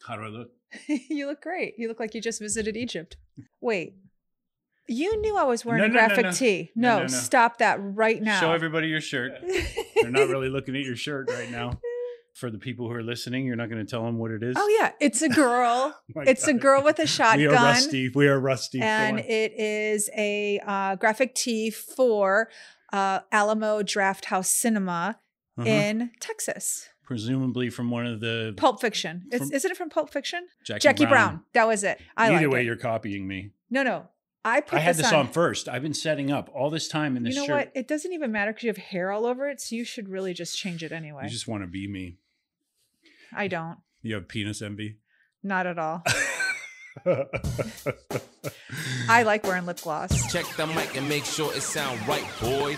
How do I look? You look great. You look like you just visited Egypt. Wait, you knew I was wearing a graphic tee. No, stop that right now. Show everybody your shirt. They're not really looking at your shirt right now. For the people who are listening, you're not going to tell them what it is? Oh, yeah. It's a girl. It's a girl with a shotgun. We are rusty. And it is a graphic tee for Alamo Drafthouse Cinema in Texas. Presumably from one of the... Pulp Fiction. Isn't it from Pulp Fiction? Jackie Brown. That was it. Either way, you're copying me. No. I had this on first. I've been setting up all this time in this shirt. You know what? It doesn't even matter because you have hair all over it. So you should really just change it anyway. You just want to be me. I don't. You have penis envy? Not at all. I like wearing lip gloss. Check the mic and make sure it sound right, boys.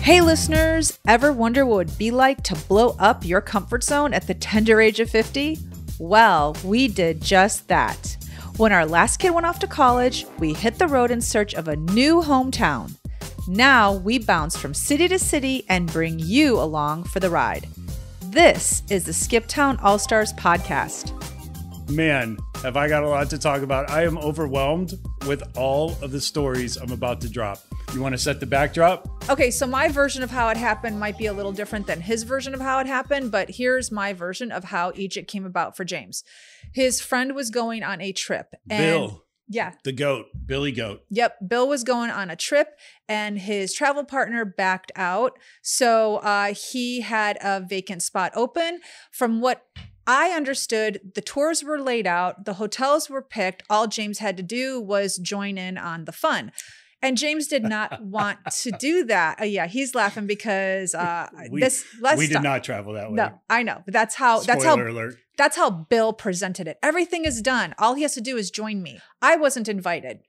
Hey listeners, ever wonder what it would be like to blow up your comfort zone at the tender age of 50? Well, we did just that. When our last kid went off to college, we hit the road in search of a new hometown. Now we bounce from city to city and bring you along for the ride. This is the Skip Town All-Stars podcast. Man, have I got a lot to talk about. I am overwhelmed with all of the stories I'm about to drop. You want to set the backdrop? Okay, so my version of how it happened might be a little different than his version of how it happened, but here's my version of how Egypt came about for James. His friend was going on a trip. Bill. Yeah. The goat, Billy Goat. Yep. Bill was going on a trip and his travel partner backed out. So he had a vacant spot open. From what I understood, the tours were laid out. The hotels were picked. All James had to do was join in on the fun. And James did not want to do that. Yeah, he's laughing because we did not travel that way. No, I know, but that's how alert. That's how Bill presented it. Everything is done. All he has to do is join me. I wasn't invited,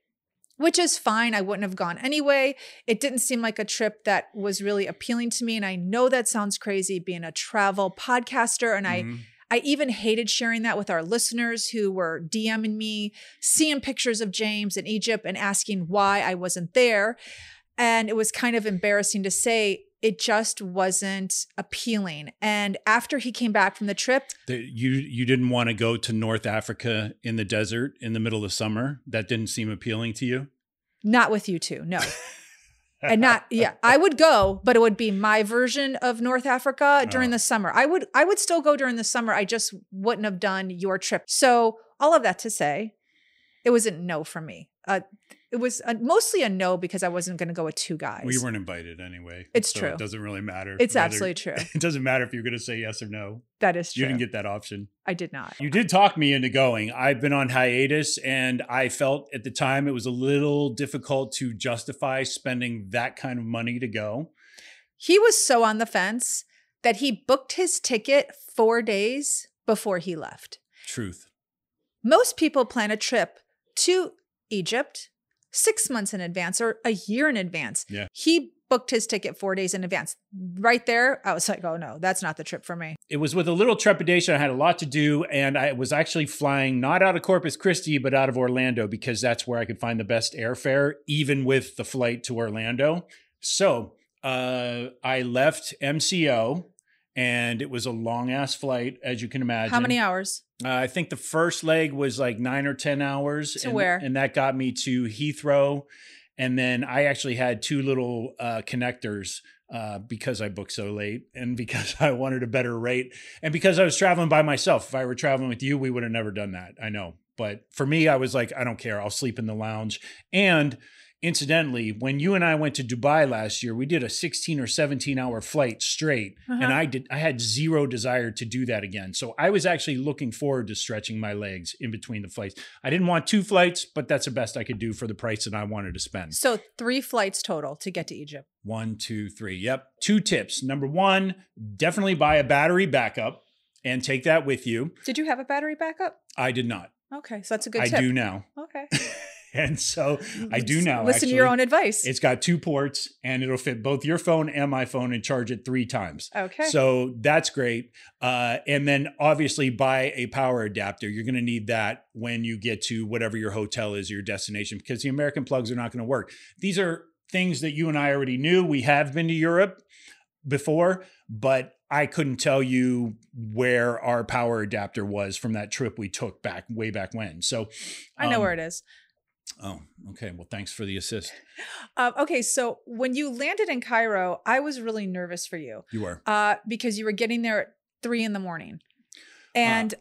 which is fine. I wouldn't have gone anyway. It didn't seem like a trip that was really appealing to me. And I know that sounds crazy being a travel podcaster. And I even hated sharing that with our listeners who were DMing me, seeing pictures of James in Egypt and asking why I wasn't there. And it was kind of embarrassing to say. It just wasn't appealing. And after he came back from the trip. You didn't want to go to North Africa in the desert in the middle of summer? That didn't seem appealing to you? Not with you two, no. I would go, but it would be my version of North Africa during the summer. I would still go during the summer. I just wouldn't have done your trip. So all of that to say, it was a no for me. It was mostly a no because I wasn't going to go with two guys. Well, you weren't invited anyway. It's so true. It doesn't really matter. It's absolutely true. It doesn't matter if you're going to say yes or no. That is true. You didn't get that option. I did not. You did talk me into going. I've been on hiatus and I felt at the time it was a little difficult to justify spending that kind of money to go. He was so on the fence that he booked his ticket 4 days before he left. Truth. Most people plan a trip to Egypt 6 months in advance or a year in advance. Yeah. He booked his ticket 4 days in advance. Right there, I was like, oh no, that's not the trip for me. It was with a little trepidation. I had a lot to do, and I was actually flying not out of Corpus Christi, but out of Orlando because that's where I could find the best airfare, even with the flight to Orlando. So I left MCO, and it was a long-ass flight, as you can imagine. How many hours? I think the first leg was like 9 or 10 hours. To where? And that got me to Heathrow. And then I actually had two little connectors because I booked so late and because I wanted a better rate and because I was traveling by myself. If I were traveling with you, we would have never done that. I know. But for me, I was like, I don't care. I'll sleep in the lounge. And incidentally, when you and I went to Dubai last year, we did a 16 or 17 hour flight straight. And I had zero desire to do that again. So I was actually looking forward to stretching my legs in between the flights. I didn't want 2 flights, but that's the best I could do for the price that I wanted to spend. So 3 flights total to get to Egypt. 1, 2, 3. Yep. 2 tips. Number 1, definitely buy a battery backup and take that with you. Did you have a battery backup? I did not. Okay. So that's a good tip. I do now. Okay. And so I do now. Listen to your own advice. It's got 2 ports and it'll fit both your phone and my phone and charge it 3 times. Okay. So that's great. And then obviously buy a power adapter. You're going to need that when you get to whatever your hotel is, your destination, because the American plugs are not going to work. These are things that you and I already knew. We have been to Europe. before, but I couldn't tell you where our power adapter was from that trip we took way back when. So I know where it is. Oh, okay. Well, thanks for the assist. Okay, so when you landed in Cairo, I was really nervous for you. You were. Because you were getting there at 3 a.m. And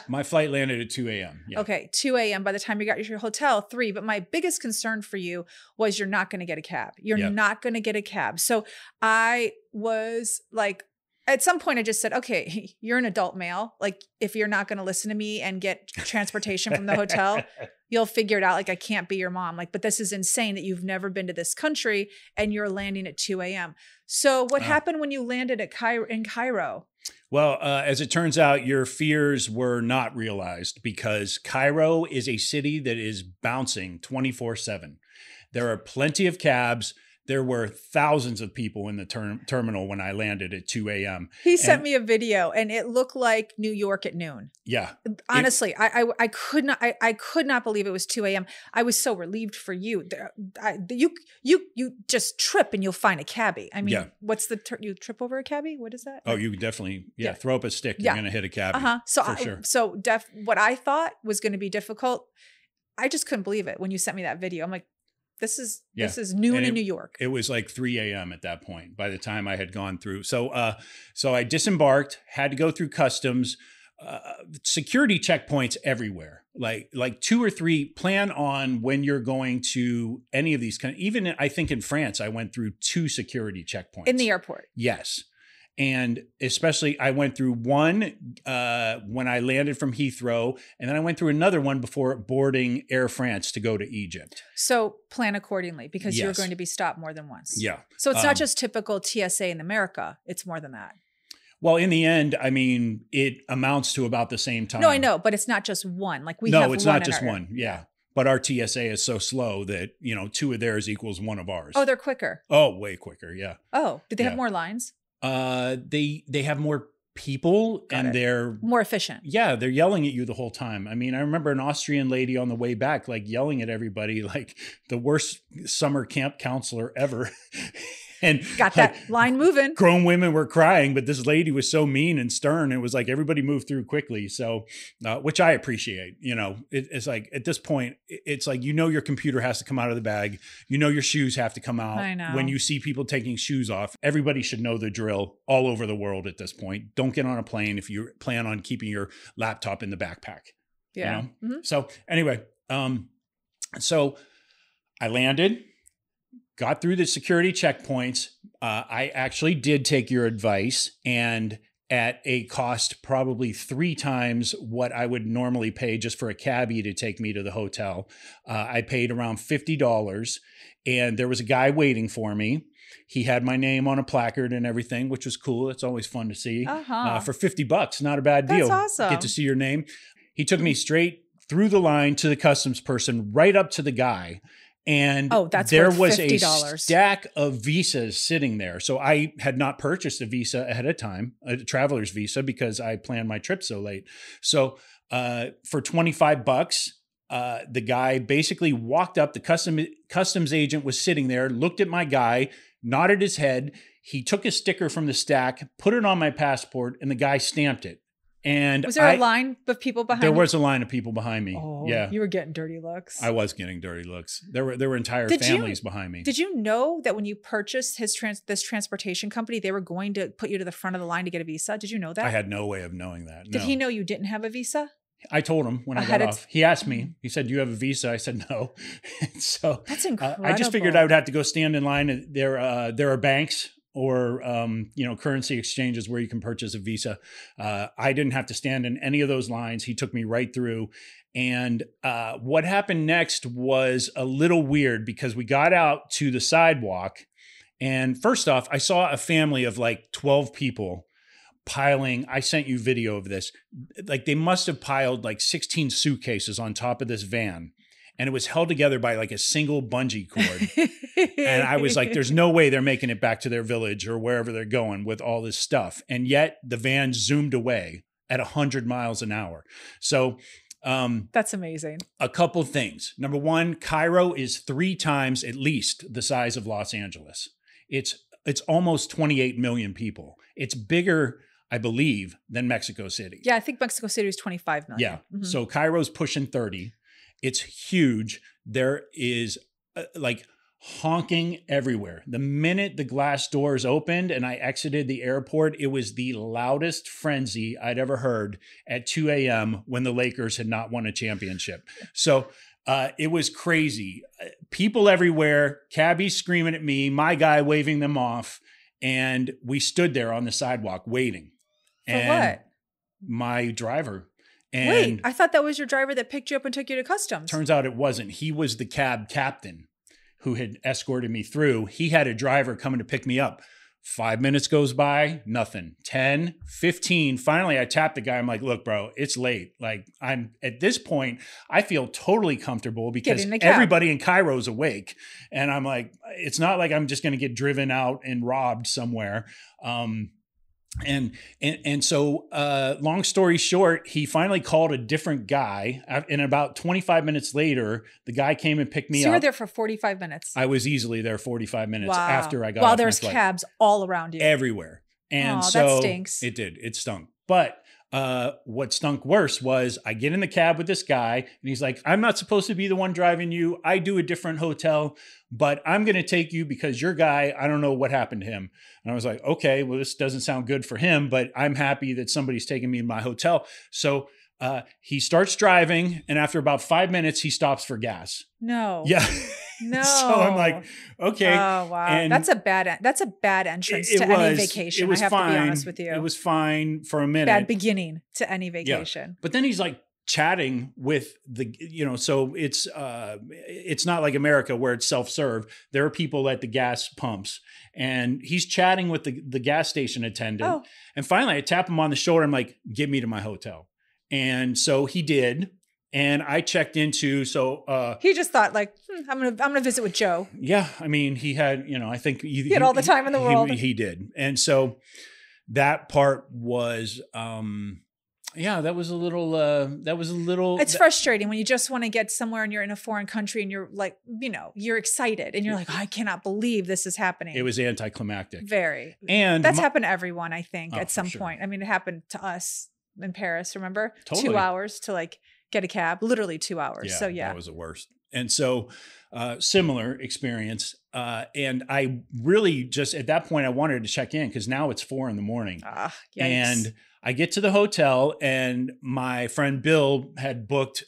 my flight landed at 2 a.m. Yeah. Okay, 2 a.m. By the time you got to your hotel, 3. But my biggest concern for you was you're not going to get a cab. You're not going to get a cab. So I was like, at some point I just said, okay, you're an adult male. Like, if you're not going to listen to me and get transportation from the hotel, you'll figure it out. Like, I can't be your mom. Like, but this is insane that you've never been to this country and you're landing at 2 a.m. So what happened when you landed at in Cairo? Well, as it turns out, your fears were not realized because Cairo is a city that is bouncing 24/7. There are plenty of cabs. There were thousands of people in the terminal when I landed at 2 a.m. He sent me a video and it looked like New York at noon. Yeah. Honestly, I could not believe it was 2 a.m. I was so relieved for you. You just trip and you'll find a cabbie. I mean, what's you trip over a cabbie? What is that? Oh, you definitely, throw up a stick. You're going to hit a cabbie. So, for sure. What I thought was going to be difficult, I just couldn't believe it when you sent me that video. I'm like, this is noon in New York. It was like 3 a.m. at that point by the time I had gone through. So I disembarked, had to go through customs, security checkpoints everywhere, like 2 or 3. Plan on when you're going to any of these even I think in France, I went through 2 security checkpoints. In the airport. Yes. And especially I went through one when I landed from Heathrow, and then I went through another one before boarding Air France to go to Egypt. So plan accordingly because you're going to be stopped more than once. Yeah. So it's not just typical TSA in America. It's more than that. Well, in the end, I mean, it amounts to about the same time. No, I know, but it's not just one. Like we have one. No, it's not just one. Yeah. But our TSA is so slow that, 2 of theirs equals 1 of ours. Oh, they're quicker. Oh, way quicker. Yeah. Oh, did they have more lines? They have more people and they're more efficient. Yeah, they're yelling at you the whole time. I mean, I remember an Austrian lady on the way back, like yelling at everybody, like the worst summer camp counselor ever. And got that line moving. Grown women were crying, but this lady was so mean and stern. It was like everybody moved through quickly. So, which I appreciate. It's like at this point, it's like your computer has to come out of the bag. Your shoes have to come out. I know. When you see people taking shoes off, everybody should know the drill all over the world at this point. Don't get on a plane if you plan on keeping your laptop in the backpack. Yeah. Mm-hmm. So anyway, so I landed. Got through the security checkpoints. I actually did take your advice, and at a cost probably 3 times what I would normally pay just for a cabbie to take me to the hotel. I paid around $50, and there was a guy waiting for me. He had my name on a placard and everything, which was cool. It's always fun to see. For $50, not a bad deal. That's awesome. Get to see your name. He took me straight through the line to the customs person, right up to the guy. And there was a stack of visas sitting there. So I had not purchased a visa ahead of time, a traveler's visa, because I planned my trip so late. So for $25, the guy basically walked up. The customs agent was sitting there, looked at my guy, nodded his head. He took a sticker from the stack, put it on my passport, and the guy stamped it. And was there a line of people behind you? There was a line of people behind me. Oh, yeah. You were getting dirty looks. I was getting dirty looks. There were entire families behind me. Did you know that when you purchased this transportation company, they were going to put you to the front of the line to get a visa? Did you know that? I had no way of knowing that. Did he know you didn't have a visa? I told him when I got off. He asked me. He said, "Do you have a visa?" I said, "No." So that's incredible. I just figured I would have to go stand in line. There are banks or currency exchanges where you can purchase a visa. I didn't have to stand in any of those lines. He took me right through. And what happened next was a little weird because we got out to the sidewalk. And first off, I saw a family of like 12 people piling. I sent you video of this. Like they must have piled like 16 suitcases on top of this van. And it was held together by like a single bungee cord. And I was like, there's no way they're making it back to their village or wherever they're going with all this stuff. And yet the van zoomed away at 100 miles an hour. So that's amazing. A couple things. Number one, Cairo is 3 times at least the size of Los Angeles. It's it's almost 28 million people. It's bigger, I believe, than Mexico City. Yeah, I think Mexico City is 25 million. Yeah. So Cairo's pushing 30. It's huge. There is like honking everywhere. The minute the glass doors opened and I exited the airport, it was the loudest frenzy I'd ever heard at 2 a.m. when the Lakers had not won a championship. So it was crazy. People everywhere, cabbies screaming at me, my guy waving them off. And we stood there on the sidewalk waiting. For what? My driver. And wait, I thought that was your driver that picked you up and took you to customs. Turns out it wasn't. He was the cab captain who had escorted me through. He had a driver coming to pick me up. 5 minutes goes by, nothing. 10, 15. Finally, I tapped the guy. I'm like, look, bro, it's late. Like, I'm at this point, I feel totally comfortable because everybody in Cairo is awake. And I'm like, it's not like I'm just going to get driven out and robbed somewhere. And so, long story short, he finally called a different guy. And about 25 minutes later, the guy came and picked me up. So you were there for 45 minutes. I was easily there 45 minutes after I got While off there's my flight. cabs all around you. Everywhere. And so that stinks. It did. It stunk. But what stunk worse was I get in the cab with this guy and he's like, I'm not supposed to be the one driving you. I do a different hotel, but I'm going to take you because your guy, I don't know what happened to him. And I was like, okay, well, this doesn't sound good for him, but I'm happy that somebody's taking me in my hotel. So he starts driving, and after about 5 minutes, he stops for gas. No. Yeah. No. So I'm like, okay. Oh, wow. And that's a bad entrance to any vacation. It was I have fine. to be honest with you. It was fine for a minute. Bad beginning to any vacation. Yeah. But then he's like chatting with so it's not like America where it's self-serve. There are people at the gas pumps and he's chatting with the gas station attendant. Oh. And finally I tap him on the shoulder. I'm like, get me to my hotel. And so he did. And I checked into, he just thought like, I'm gonna visit with Joe. Yeah. I mean, he had, I think he had all the time in the world. He did. And so that part was, that was a little, it's frustrating when you just want to get somewhere and you're in a foreign country and you're like, you're excited and you're like, oh, I cannot believe this is happening. It was anticlimactic. Very. And that's happened to everyone, I think, at some point. I mean, it happened to us in Paris, remember? Totally. 2 hours to like get a cab, literally 2 hours. Yeah, so yeah. That was the worst. And so similar experience. And I really just, at that point, I wanted to check in because now it's 4 a.m. And I get to the hotel and my friend Bill had booked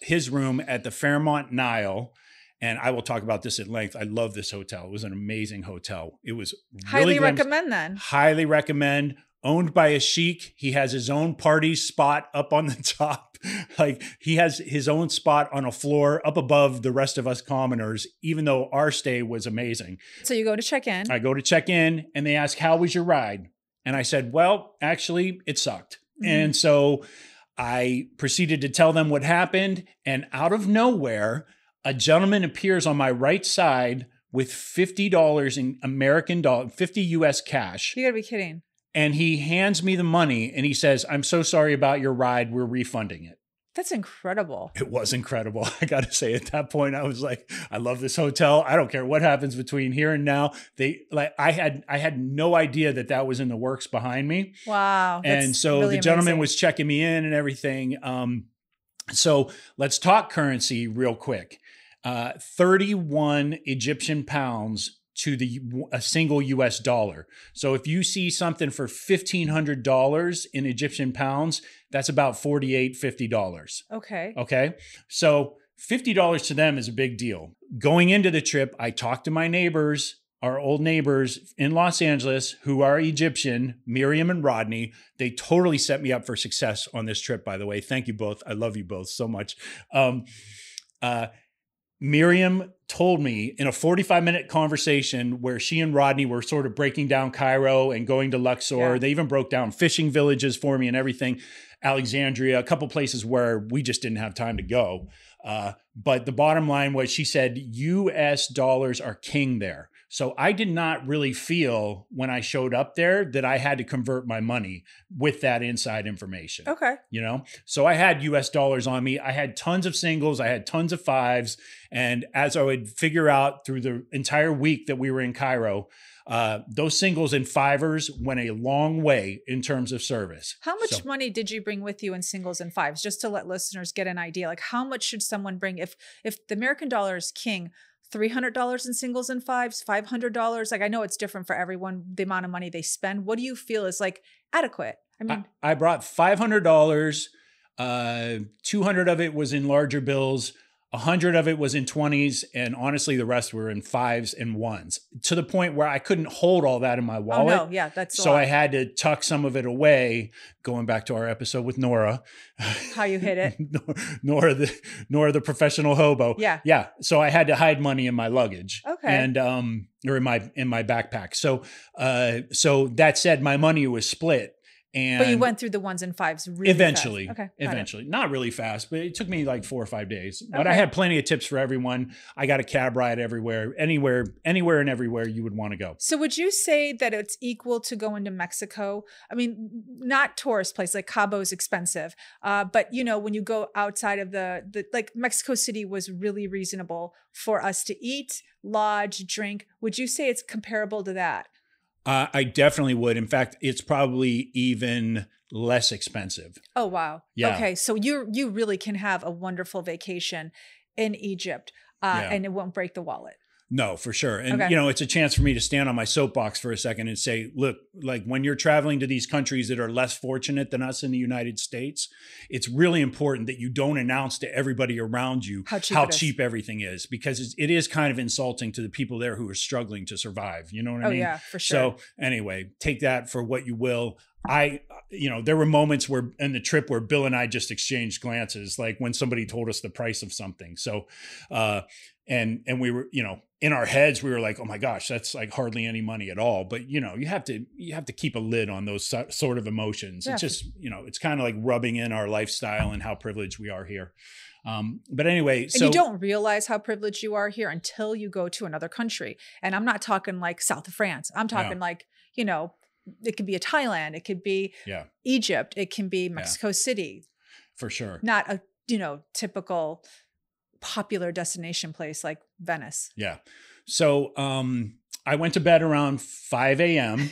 his room at the Fairmont Nile. And I will talk about this at length. I love this hotel. It was an amazing hotel. It was really recommend then. Highly recommend. Owned by a sheik. He has his own party spot up on the top. Like he has his own spot on a floor up above the rest of us commoners, even though our stay was amazing. So you go to check in. I go to check in and they ask, how was your ride? And I said, well, actually it sucked. Mm-hmm. And so I proceeded to tell them what happened. And out of nowhere, a gentleman appears on my right side with $50 in American dollar, 50 US cash. You gotta be kidding. And he hands me the money and he says, I'm so sorry about your ride. We're refunding it. That's incredible. It was incredible. I got to say, at that point, I was like, I love this hotel. I don't care what happens between here and now. I had no idea that was in the works behind me. Wow. And so really the gentleman was checking me in and everything. So let's talk currency real quick. 31 Egyptian pounds to a single US dollar. So if you see something for $1,500 in Egyptian pounds, that's about $48, $50. Okay. So $50 to them is a big deal. Going into the trip, I talked to my neighbors, our old neighbors in Los Angeles, who are Egyptian, Miriam and Rodney. They totally set me up for success on this trip, by the way. Thank you both. I love you both so much. Miriam told me in a 45-minute conversation where she and Rodney were sort of breaking down Cairo and going to Luxor. Yeah. They even broke down fishing villages for me and everything. Alexandria, a couple places where we just didn't have time to go. But the bottom line was she said, US dollars are king there. So I did not really feel when I showed up there that I had to convert my money with that inside information. Okay. So I had US dollars on me. I had tons of singles. I had tons of fives. And as I would figure out through the entire week that we were in Cairo, those singles and fivers went a long way in terms of service. How much money did you bring with you in singles and fives? Just to let listeners get an idea, like how much should someone bring if the American dollar is king? $300 in singles and fives, $500. Like I know it's different for everyone, the amount of money they spend. What do you feel is like adequate? I mean, I brought $500. 200 of it was in larger bills. 100 of it was in 20s. And honestly, the rest were in fives and ones, to the point where I couldn't hold all that in my wallet. Oh, no. Yeah, that's so I had to tuck some of it away, going back to our episode with Nora. How you hit it. Nora, the professional hobo. Yeah. Yeah. So I had to hide money in my luggage. Okay. And, or in my backpack. So that said, my money was split. But you went through the ones and fives really eventually. fast. Okay. Eventually. Not really fast, but it took me like 4 or 5 days. But Okay. I had plenty of tips for everyone. I got a cab ride everywhere, anywhere and everywhere you would want to go. So would you say that it's equal to going to Mexico? I mean, not tourist place, like Cabo is expensive. But you know, when you go outside of the like Mexico City was really reasonable for us to eat, lodge, drink. Would you say it's comparable to that? I definitely would. In fact, it's probably even less expensive. Oh, wow. Yeah. Okay. So you really can have a wonderful vacation in Egypt and it won't break the wallet. No, for sure. And, Okay. you know, it's a chance for me to stand on my soapbox for a second and say, look, like when you're traveling to these countries that are less fortunate than us in the United States, it's really important that you don't announce to everybody around you how cheap everything is, because it is kind of insulting to the people there who are struggling to survive. You know what I mean? Oh, yeah, for sure. So anyway, take that for what you will. There were moments where in the trip where Bill and I just exchanged glances, like when somebody told us the price of something. So, and we were, you know, in our heads, we were like, oh my gosh, that's like hardly any money at all. But, you know, you have to keep a lid on those sort of emotions. Yeah. It's just, you know, it's kind of like rubbing in our lifestyle and how privileged we are here. But anyway, and you don't realize how privileged you are here until you go to another country. And I'm not talking like south of France. I'm talking like, you know, it could be a Thailand. It could be Egypt. It can be Mexico City. For sure. Not a, you know, typical popular destination place like Venice. Yeah. So I went to bed around 5 a.m.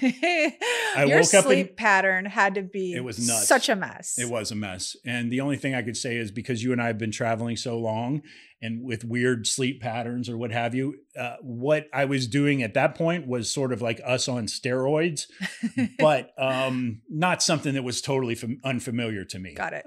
Your sleep pattern had to be it was nuts. Such a mess. It was a mess. And the only thing I could say is because you and I have been traveling so long and with weird sleep patterns or what have you, what I was doing at that point was sort of like us on steroids, but not something that was totally unfamiliar to me. Got it.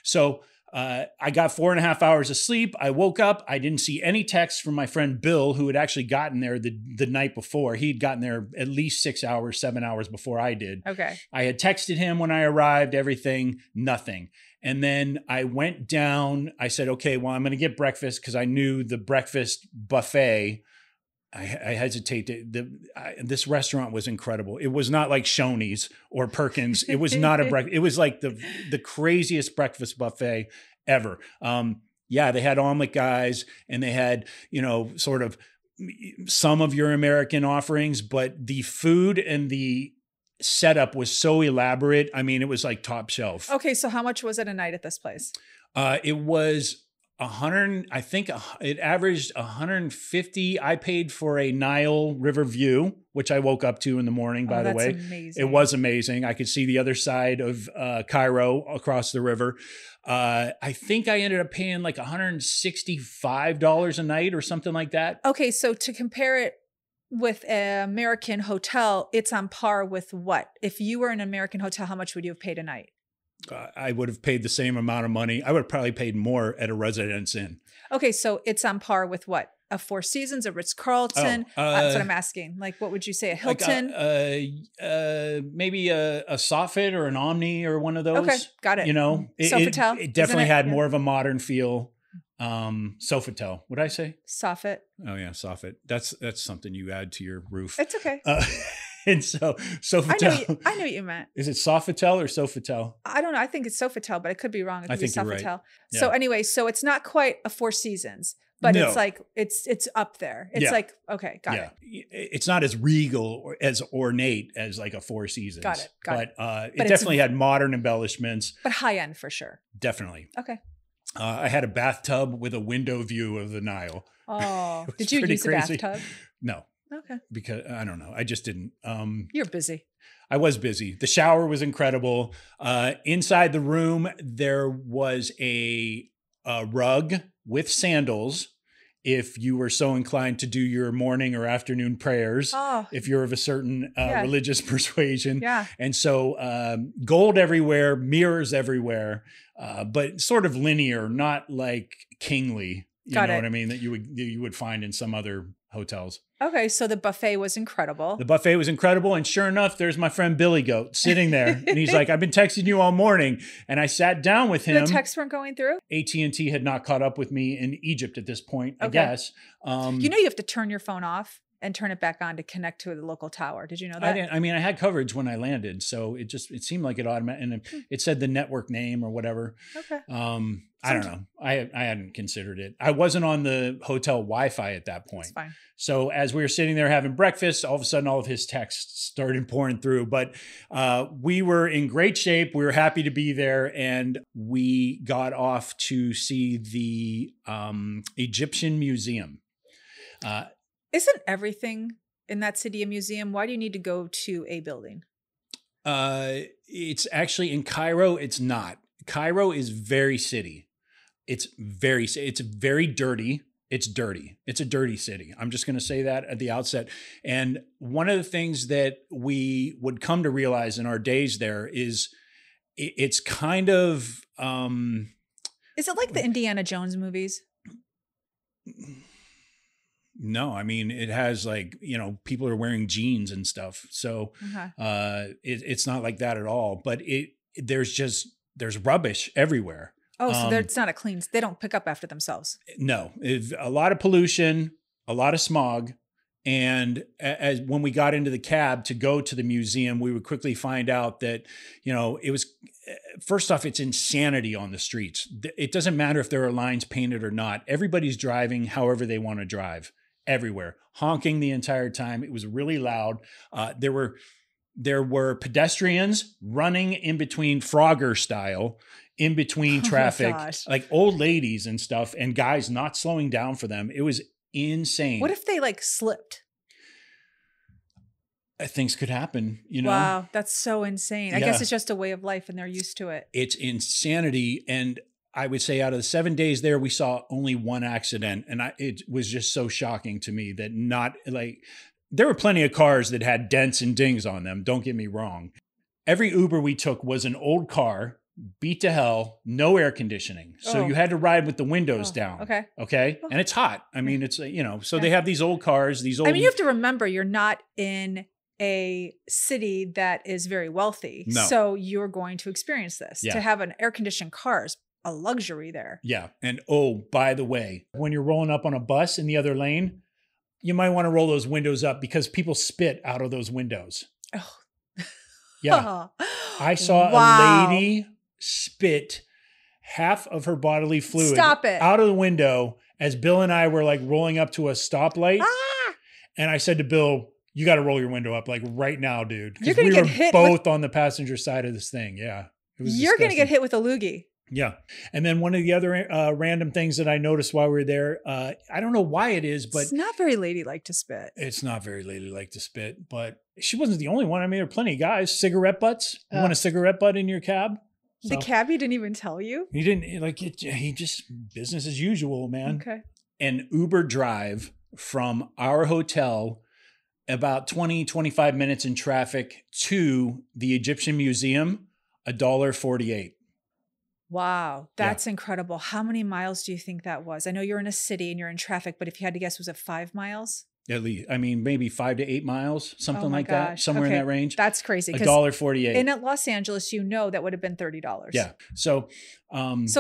So I got 4.5 hours of sleep. I woke up. I didn't see any texts from my friend Bill, who had actually gotten there the night before. He'd gotten there at least 6 hours, 7 hours before I did. Okay. I had texted him when I arrived, everything, nothing. And then I went down. I said, okay, well, I'm going to get breakfast because I knew the breakfast buffet. I hesitate to. This restaurant was incredible. It was not like Shoney's or Perkins. It was not a breakfast. It was like the craziest breakfast buffet ever. They had omelet guys and they had, you know, sort of some of your American offerings, but the food and the setup was so elaborate. I mean, it was like top shelf. Okay, so how much was it a night at this place? It was 100, I think it averaged 150. I paid for a Nile River view, which I woke up to in the morning, by the way. Amazing. It was amazing. I could see the other side of Cairo across the river. I think I ended up paying like $165 a night or something like that. Okay, so to compare it with an American hotel, it's on par with what? If you were in an American hotel, how much would you have paid a night? I would have paid the same amount of money. I would have probably paid more at a Residence Inn. Okay, so it's on par with what? A Four Seasons, a Ritz-Carlton? That's what I'm asking. Like, what would you say? A Hilton? Like maybe a Soffit or an Omni or one of those. Okay, got it. You know, Sofitel? It definitely had more of a modern feel. Sofitel. What'd I say? Soffit. Oh yeah, Soffit. That's something you add to your roof. It's okay. And so Sofitel. I know what you meant. Is it Sofitel or Sofitel? I don't know. I think it's Sofitel, but it could be wrong. It could be Sofitel. Right. Yeah. So anyway, so it's not quite a Four Seasons, but it's like it's up there. It's like, okay, got it. It's not as regal or as ornate as like a Four Seasons. Got it. But it definitely had modern embellishments. But high end for sure. Definitely. Okay. I had a bathtub with a window view of the Nile. Oh, did you use a bathtub? No. Okay. because I don't know. I just didn't. You're busy. I was busy. The shower was incredible. Inside the room, there was a rug with sandals. If you were so inclined to do your morning or afternoon prayers, if you're of a certain religious persuasion. Yeah. And so gold everywhere, mirrors everywhere, but sort of linear, not like kingly. You know what I mean? That you would find in some other hotels. Okay, so the buffet was incredible. The buffet was incredible. And sure enough, there's my friend Billy Goat sitting there. And he's like, I've been texting you all morning. And I sat down with him. The texts weren't going through? AT&T had not caught up with me in Egypt at this point, I guess. You know you have to turn your phone off and turn it back on to connect to the local tower. Did you know that? I didn't. I mean, I had coverage when I landed. So it seemed like it automatically, and it said the network name or whatever. Okay. I don't know. I hadn't considered it. I wasn't on the hotel Wi-Fi at that point. That's fine. So as we were sitting there having breakfast, all of a sudden, all of his texts started pouring through. But we were in great shape. We were happy to be there, and we got off to see the Egyptian Museum. Isn't everything in that city a museum? Why do you need to go to a building? It's actually in Cairo. It's not. Cairo is very city. It's very dirty. It's dirty. It's a dirty city. I'm just going to say that at the outset. And one of the things that we would come to realize in our days there is it's kind of... Is it like the Indiana Jones movies? No, I mean, it has like, people are wearing jeans and stuff. So it's not like that at all. But there's rubbish everywhere. Oh, so it's not they don't pick up after themselves. No, a lot of pollution, a lot of smog. And when we got into the cab to go to the museum, we would quickly find out that, it was, first off, it's insanity on the streets. It doesn't matter if there are lines painted or not. Everybody's driving however they want to drive everywhere, honking the entire time. It was really loud. There were pedestrians running in between Frogger style, in between traffic, like old ladies and stuff, and guys not slowing down for them. It was insane. What if they slipped? Things could happen, Wow, that's so insane. I guess it's just a way of life and they're used to it. It's insanity. And I would say out of the 7 days there, we saw only one accident. And it was just so shocking to me that there were plenty of cars that had dents and dings on them. Don't get me wrong. Every Uber we took was an old car, beat to hell, no air conditioning. So you had to ride with the windows down. Okay. Okay. And it's hot. I mean, it's, so they have these old cars, these old. I mean, you have to remember you're not in a city that is very wealthy. No. So you're going to experience this. Yeah. To have an air conditioned car is a luxury there. Yeah. And by the way, when you're rolling up on a bus in the other lane, you might want to roll those windows up because people spit out of those windows. Oh. Yeah. I saw a lady spit half of her bodily fluid out of the window as Bill and I were rolling up to a stoplight. And I said to Bill, you got to roll your window up right now, dude. Because we were both on the passenger side of this thing. Yeah. You're going to get hit with a loogie. Yeah. And then one of the other random things that I noticed while we were there, I don't know why it is, but it's not very ladylike to spit. It's not very ladylike to spit, but she wasn't the only one. I mean, there are plenty of guys, cigarette butts. You want a cigarette butt in your cab? The cabbie didn't even tell you? He didn't he just business as usual, man. Okay. An Uber drive from our hotel, about 20, 25 minutes in traffic to the Egyptian Museum, $1.48. Wow, that's incredible. How many miles do you think that was? I know you're in a city and you're in traffic, but if you had to guess, was it 5 miles? At least, I mean, maybe 5 to 8 miles, something like that, somewhere in that range. That's crazy. $1.48. In Los Angeles, that would have been $30. Yeah. So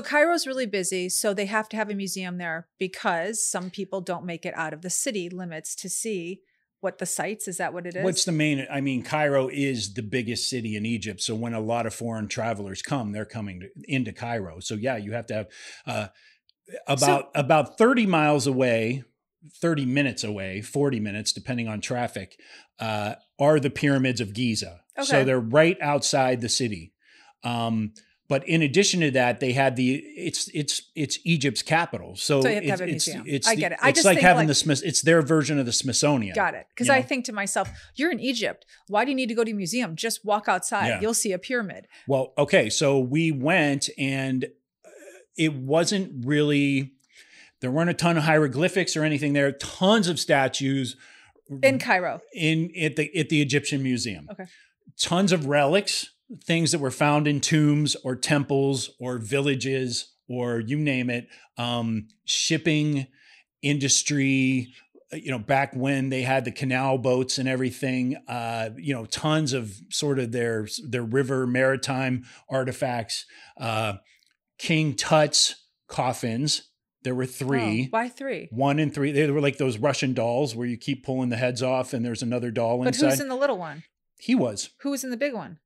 Cairo's really busy. So they have to have a museum there because some people don't make it out of the city limits to see what the sites, is that what it is? What's the main, Cairo is the biggest city in Egypt. So when a lot of foreign travelers come, they're coming into Cairo. So yeah, you have to have about 30 miles away, 30 minutes away, 40 minutes, depending on traffic, are the pyramids of Giza. Okay. So they're right outside the city. But But in addition to that, they had it's Egypt's capital. So you have to have a museum. I get it. It's like having the Smith. It's their version of the Smithsonian. Got it. Because I think to myself, you're in Egypt. Why do you need to go to a museum? Just walk outside. Yeah. You'll see a pyramid. Well, okay. So we went, and it wasn't really. There weren't a ton of hieroglyphics or anything there. Tons of statues in Cairo. At the Egyptian Museum. Okay. Tons of relics. Things that were found in tombs or temples or villages or you name it, shipping industry, back when they had the canal boats and everything, tons of sort of their river maritime artifacts, King Tut's coffins. There were 3. Oh, why 3? 1 and 3. They were like those Russian dolls where you keep pulling the heads off and there's another doll inside. But who's in the little one? He was. Who was in the big one?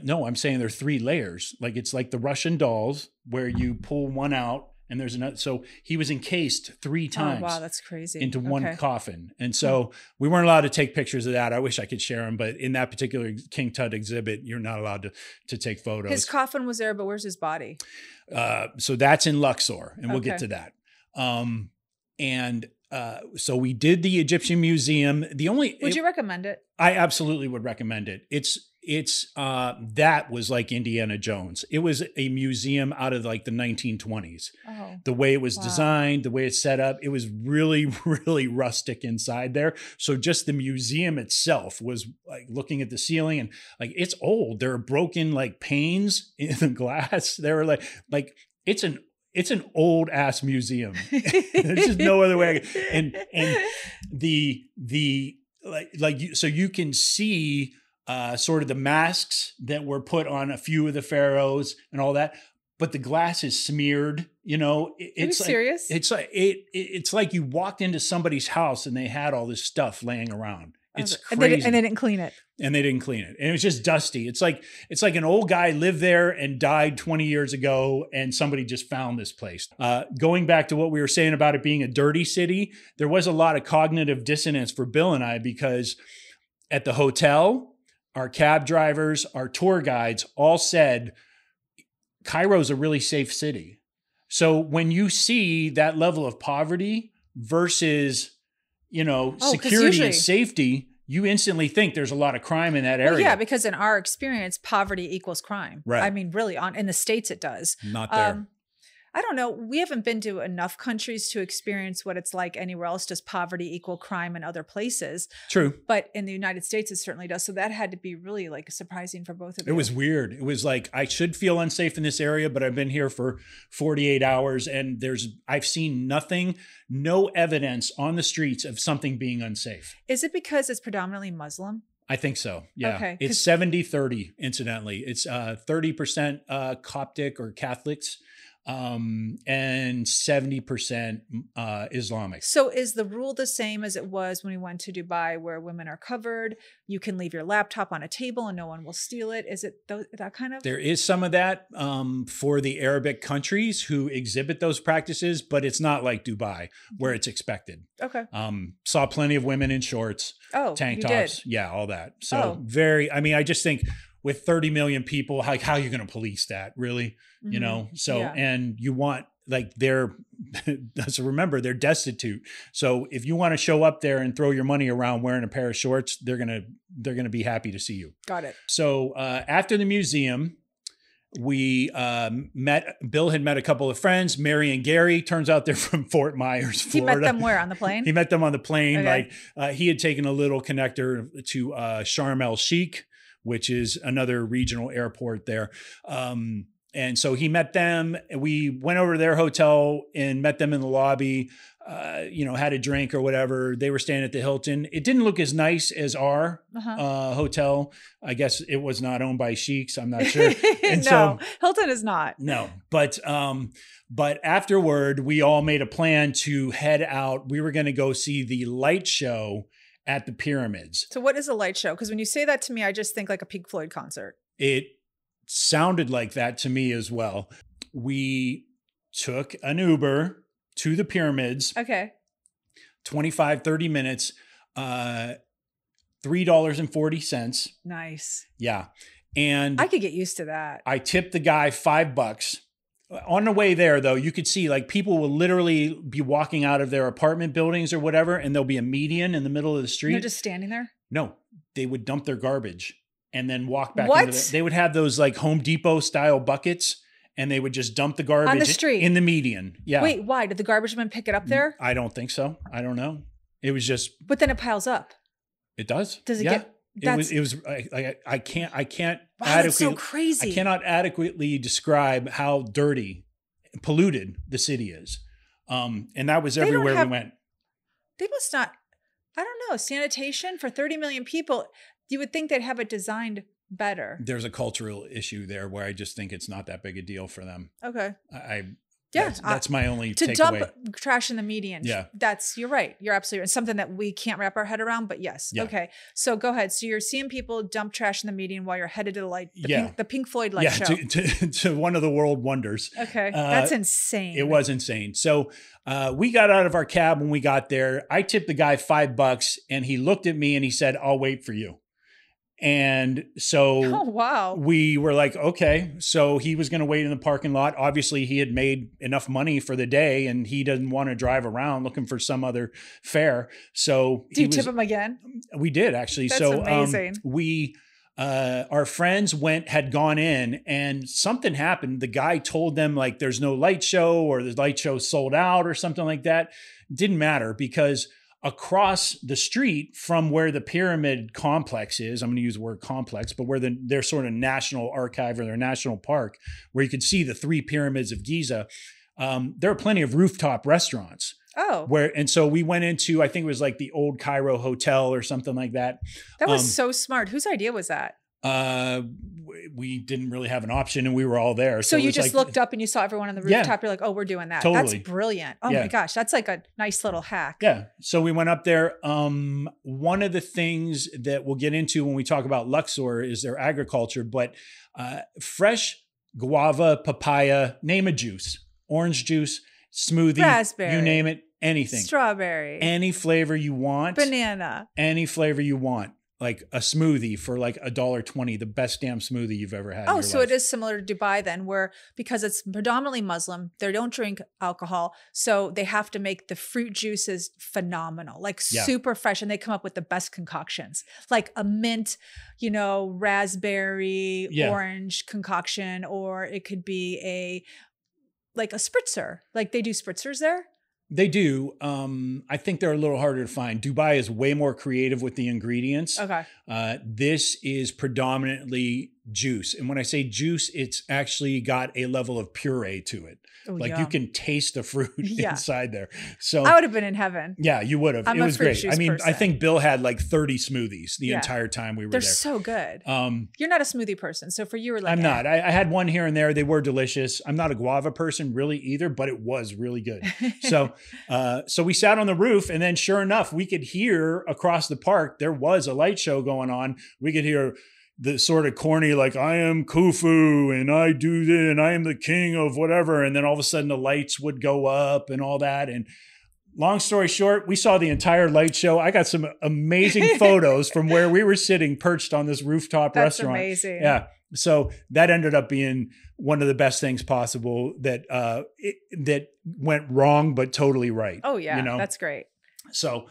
No, I'm saying there are 3 layers. Like it's like the Russian dolls where you pull one out and there's another. So he was encased 3 times. Oh, wow, that's crazy. Into one coffin. And so we weren't allowed to take pictures of that. I wish I could share them, but in that particular King Tut exhibit, you're not allowed to take photos. His coffin was there, but where's his body? So that's in Luxor, and we'll get to that. So we did the Egyptian Museum. Would you recommend it? I absolutely would recommend it. That was like Indiana Jones. It was a museum out of like the 1920s. Oh, the way it was designed, the way it's set up, it was really, really rustic inside there. So just the museum itself was like looking at the ceiling and like, it's old. There are broken like panes in the glass. They were like it's an old ass museum. There's just no other way. And so you can see sort of the masks that were put on a few of the pharaohs and all that, but the glass is smeared. It's like, serious. It's like you walked into somebody's house and they had all this stuff laying around. It's and crazy. And they didn't clean it. And it was just dusty. It's like an old guy lived there and died 20 years ago and somebody just found this place. Going back to what we were saying about it being a dirty city, there was a lot of cognitive dissonance for Bill and I because at the hotel, our cab drivers, our tour guides all said, Cairo's a really safe city. So when you see that level of poverty versus, security and safety, you instantly think there's a lot of crime in that area. Well, yeah, because in our experience, poverty equals crime. Right. I mean, really, in the States it does. Not there. I don't know. We haven't been to enough countries to experience what it's like anywhere else. Does poverty equal crime in other places? True. But in the United States, it certainly does. So that had to be really like surprising for both of you. It was weird. It was like, I should feel unsafe in this area, but I've been here for 48 hours and I've seen nothing, no evidence on the streets of something being unsafe. Is it because it's predominantly Muslim? I think so. Yeah. Okay. It's 70-30, incidentally. It's 30% Coptic or Catholics. And 70% Islamic. So is the rule the same as it was when we went to Dubai where women are covered? You can leave your laptop on a table and no one will steal it. Is it that kind of? There is some of that for the Arabic countries who exhibit those practices, but it's not like Dubai where it's expected. Okay. Saw plenty of women in shorts, tank tops. Did? Yeah, all that. So I just think with 30 million people, how are you going to police that really? And you want so remember they're destitute. So if you want to show up there and throw your money around wearing a pair of shorts, they're going to be happy to see you. Got it. So after the museum, we Bill had met a couple of friends, Mary and Gary. Turns out they're from Fort Myers, Florida. He met them where? On the plane? He met them on the plane. Okay. He had taken a little connector to Sharm el Sheikh, which is another regional airport there. And so he met them. We went over to their hotel and met them in the lobby, had a drink or whatever. They were staying at the Hilton. It didn't look as nice as our hotel. I guess it was not owned by sheiks. I'm not sure. And no, Hilton is not. No, but afterward, we all made a plan to head out. We were going to go see the light show at the pyramids. So what is a light show? Because when you say that to me, I just think like a Pink Floyd concert. It sounded like that to me as well. We took an Uber to the pyramids. Okay. 25, 30 minutes, $3.40. Nice. Yeah. And I could get used to that. I tipped the guy $5. On the way there, though, you could see like people will literally be walking out of their apartment buildings or whatever, and there'll be a median in the middle of the street. They're just standing there? No, they would dump their garbage and then walk back. What? They would have those like Home Depot style buckets, and they would just dump the garbage on the street in the median. Yeah. Wait, why? Did the garbage man pick it up there? I don't think so. I don't know. It was just. But then it piles up. It does. Does it yeah. get? It was. I can't. Wow, adequately. that's so crazy. I cannot adequately describe how dirty, polluted the city is. And that was everywhere we went. They must not. I don't know. Sanitation for 30 million people. You would think they'd have it designed better. There's a cultural issue there where I just think it's not that big a deal for them. Okay. Yeah, that's my only to takeaway. dump trash in the median. Yeah, you're right. You're absolutely right. It's something that we can't wrap our head around, but yes. Yeah. Okay. So go ahead. So you're seeing people dump trash in the median while you're headed to the Pink Floyd light show. To one of the world wonders. Okay. That's insane. It was insane. So we got out of our cab when we got there. I tipped the guy $5 and he looked at me and he said, "I'll wait for you." And so we were like, okay, so he was going to wait in the parking lot. Obviously he had made enough money for the day and he doesn't want to drive around looking for some other fare. So do you tip him again? We did actually. That's amazing. Our friends had gone in and something happened. The guy told them like, there's no light show or the light show sold out or something like that. Didn't matter because across the street from where the pyramid complex is, I'm going to use the word complex, but where their sort of national archive or their national park, where you could see the 3 pyramids of Giza, there are plenty of rooftop restaurants. Oh. And so we went into, I think it was like the old Cairo Hotel or something like that. That was so smart. Whose idea was that? We didn't really have an option and we were all there. So you just looked up and you saw everyone on the rooftop. Yeah, you're like, oh, we're doing that. Totally. That's brilliant. Oh my gosh. That's like a nice little hack. Yeah. So we went up there. One of the things that we'll get into when we talk about Luxor is their agriculture, but fresh guava, papaya, name a juice, orange juice, smoothie, raspberry, you name it, anything. Strawberry. Any flavor you want. Banana. Any flavor you want. Like a smoothie for like $1.20, the best damn smoothie you've ever had. Oh, so it is similar to Dubai then, where because it's predominantly Muslim, they don't drink alcohol. So they have to make the fruit juices phenomenal, like super fresh. And they come up with the best concoctions, like a mint, raspberry, orange concoction, or it could be a spritzer. Like they do spritzers there. They do. I think they're a little harder to find. Dubai is way more creative with the ingredients. Okay. This is predominantly juice. And when I say juice, it's actually got a level of puree to it. Oh, like yum. you can taste the fruit inside there. So I would have been in heaven. Yeah, you would have. I'm it was great. I mean, person. I think Bill had like 30 smoothies the entire time we were They're there. so good. You're not a smoothie person. So for you, were like, I'm not. I had one here and there. They were delicious. I'm not a guava person really either, but it was really good. So we sat on the roof and then sure enough, we could hear across the park, there was a light show going on. We could hear the sort of corny, like, I am Khufu and I do this and I am the king of whatever. And then all of a sudden the lights would go up and all that. And long story short, we saw the entire light show. I got some amazing photos from where we were sitting perched on this rooftop restaurant. That's amazing. Yeah. So that ended up being one of the best things possible that went wrong, but totally right. Oh yeah. That's great. So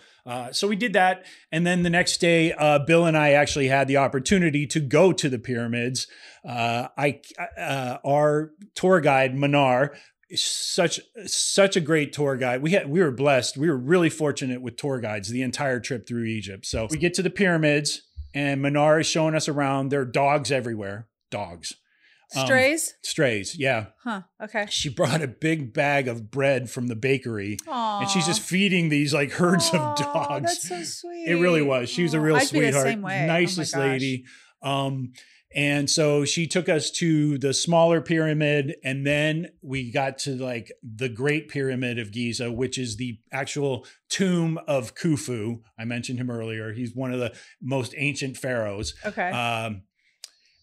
we did that. And then the next day, Bill and I actually had the opportunity to go to the pyramids. Our tour guide, Manar, is such a great tour guide. We were blessed. We were really fortunate with tour guides the entire trip through Egypt. So we get to the pyramids and Manar is showing us around. There are dogs everywhere. Dogs. Strays? Strays, yeah. Huh, okay. She brought a big bag of bread from the bakery. Aww. And she's just feeding these like herds of dogs. That's so sweet. It really was. She was a real I'd sweetheart. be the same way. Nicest lady. And so she took us to the smaller pyramid and then we got to like the Great Pyramid of Giza, which is the actual tomb of Khufu. I mentioned him earlier. He's one of the most ancient pharaohs. Okay.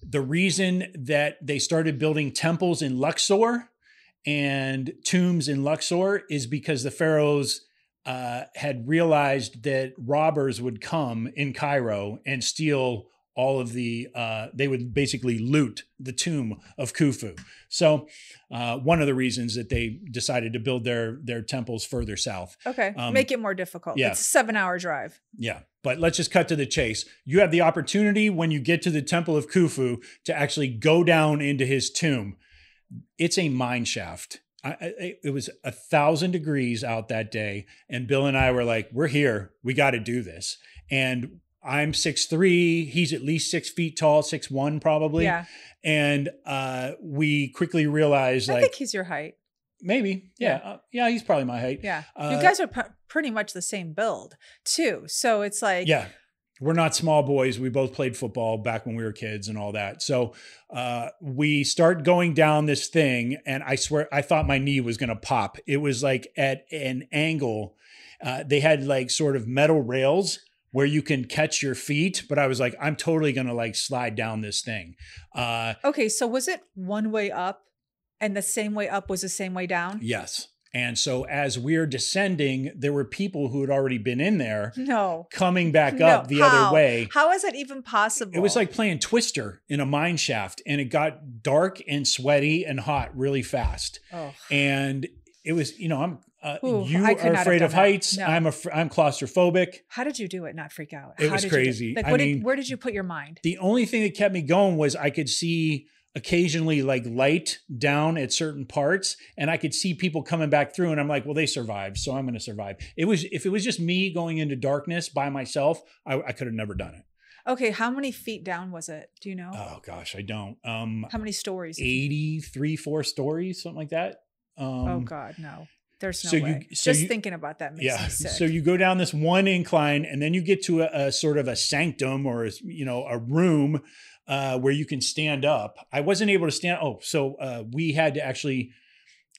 The reason that they started building temples in Luxor and tombs in Luxor is because the pharaohs had realized that robbers would come in Cairo and steal all of they would basically loot the tomb of Khufu. So one of the reasons that they decided to build their temples further south. Okay. Make it more difficult. Yeah. It's a 7-hour drive. Yeah. But let's just cut to the chase. You have the opportunity when you get to the temple of Khufu to actually go down into his tomb. It's a mine shaft. It was 1,000 degrees out that day. And Bill and I were like, we're here. We got to do this. And I'm 6'3". He's at least 6 feet tall, 6'1" probably. Yeah. And we quickly realized I think he's your height. maybe. Yeah. Yeah, he's probably my height. Yeah. You guys are pretty much the same build too. So it's like. Yeah. We're not small boys. We both played football back when we were kids and all that. So we start going down this thing, and I swear I thought my knee was going to pop. It was like at an angle. They had like sort of metal rails where you can catch your feet, but I was like, I'm totally going to like slide down this thing. Okay, so was it one way up and the same way up was the same way down? Yes. And so as we're descending, there were people who had already been in there coming back up the other way. How is that even possible? It was like playing Twister in a mine shaft, and it got dark and sweaty and hot really fast. Oh. And it was, you know, Ooh, you are afraid of heights. No. I'm claustrophobic. How did you do it? Not freak out. It was crazy. Like, where did you put your mind? The only thing that kept me going was I could see occasionally like light down at certain parts, and I could see people coming back through, and I'm like, well, they survived, so I'm going to survive. If it was just me going into darkness by myself, I could have never done it. Okay, how many feet down was it? Do you know? Oh gosh, I don't. How many stories? 4 stories, something like that. Oh God, no. There's no way. Just thinking about that makes me sick. So you go down this one incline, and then you get to a sort of a sanctum or a room where you can stand up. I wasn't able to stand. So we had to actually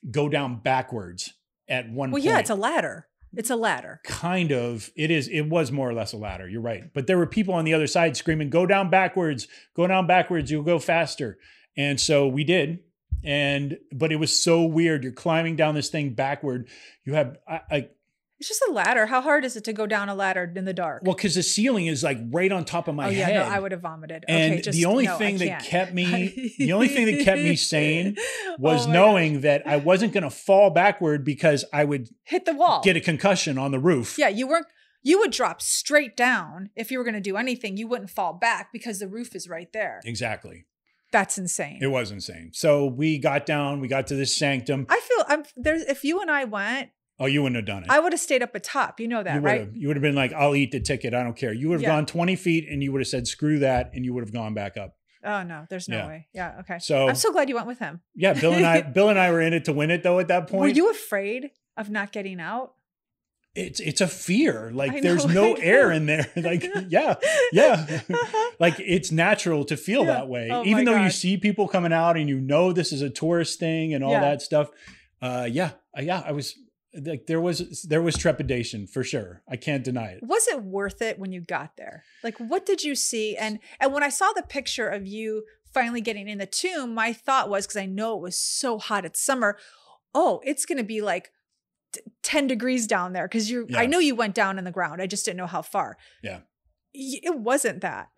go down backwards at one point. Well, yeah, it's a ladder. It's a ladder. Kind of. It is. It was more or less a ladder. You're right. But there were people on the other side screaming, go down backwards, you'll go faster. And so we did. But it was so weird. You're climbing down this thing backward. You have, it's just a ladder. How hard is it to go down a ladder in the dark? Well, because the ceiling is like right on top of my head. No, I would have vomited. And the only thing that kept me sane was knowing that I wasn't going to fall backward because I would hit the wall, get a concussion on the roof. Yeah, you would drop straight down. If you were going to do anything, you wouldn't fall back because the roof is right there. Exactly. That's insane. It was insane. So we got down, we got to this sanctum. I feel if you and I went. Oh, you wouldn't have done it. I would have stayed up at top. You know that, right? You would have been like, I'll eat the ticket. I don't care. You would have gone 20 feet and you would have said, screw that. And you would have gone back up. Oh no, there's no way. Yeah. Okay. So I'm so glad you went with him. Yeah. Bill and I were in it to win it though at that point. Were you afraid of not getting out? It's a fear. Like there's no air in there. Like, yeah. Like it's natural to feel that way. Even though you see people coming out and you know this is a tourist thing and all that stuff. I was like, there was trepidation for sure. I can't deny it. Was it worth it when you got there? Like, what did you see? And when I saw the picture of you finally getting in the tomb, my thought was, because I know it was so hot, it's summer. Oh, it's going to be like 10 degrees down there. Cause I know you went down in the ground. I just didn't know how far. Yeah. It wasn't that.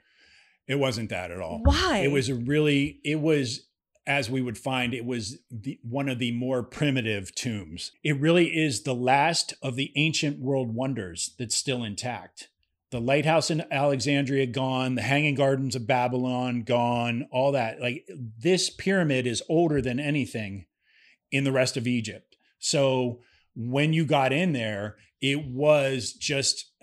It wasn't that at all. Why? It was, as we would find, it was one of the more primitive tombs. It really is the last of the ancient world wonders that's still intact. The lighthouse in Alexandria gone, the Hanging Gardens of Babylon gone, all that. Like this pyramid is older than anything in the rest of Egypt. So when you got in there, it was just,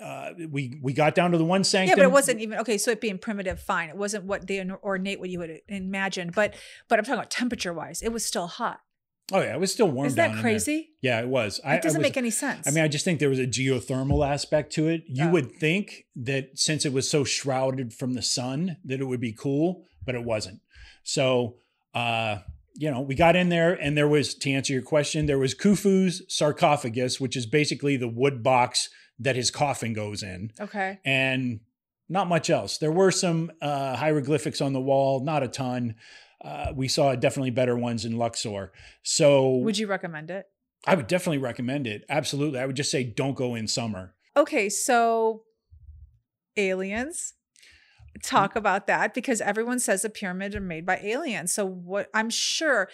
we got down to the one sanctum. Yeah, but it wasn't even, okay, so it being primitive, fine. It wasn't what the ornate, what you would imagine. But I'm talking about temperature-wise. It was still hot. Oh, yeah, it was still warm. Is that crazy? Yeah, it was. It doesn't make any sense. I mean, I just think there was a geothermal aspect to it. You would think that since it was so shrouded from the sun, that it would be cool, but it wasn't. So, we got in there and there was, to answer your question, there was Khufu's sarcophagus, which is basically the wood box that his coffin goes in. Okay. And not much else. There were some hieroglyphics on the wall, not a ton. We saw definitely better ones in Luxor. So would you recommend it? I would definitely recommend it. Absolutely. I would just say don't go in summer. Okay. So aliens. talk about that because everyone says the pyramids are made by aliens. So what I'm sure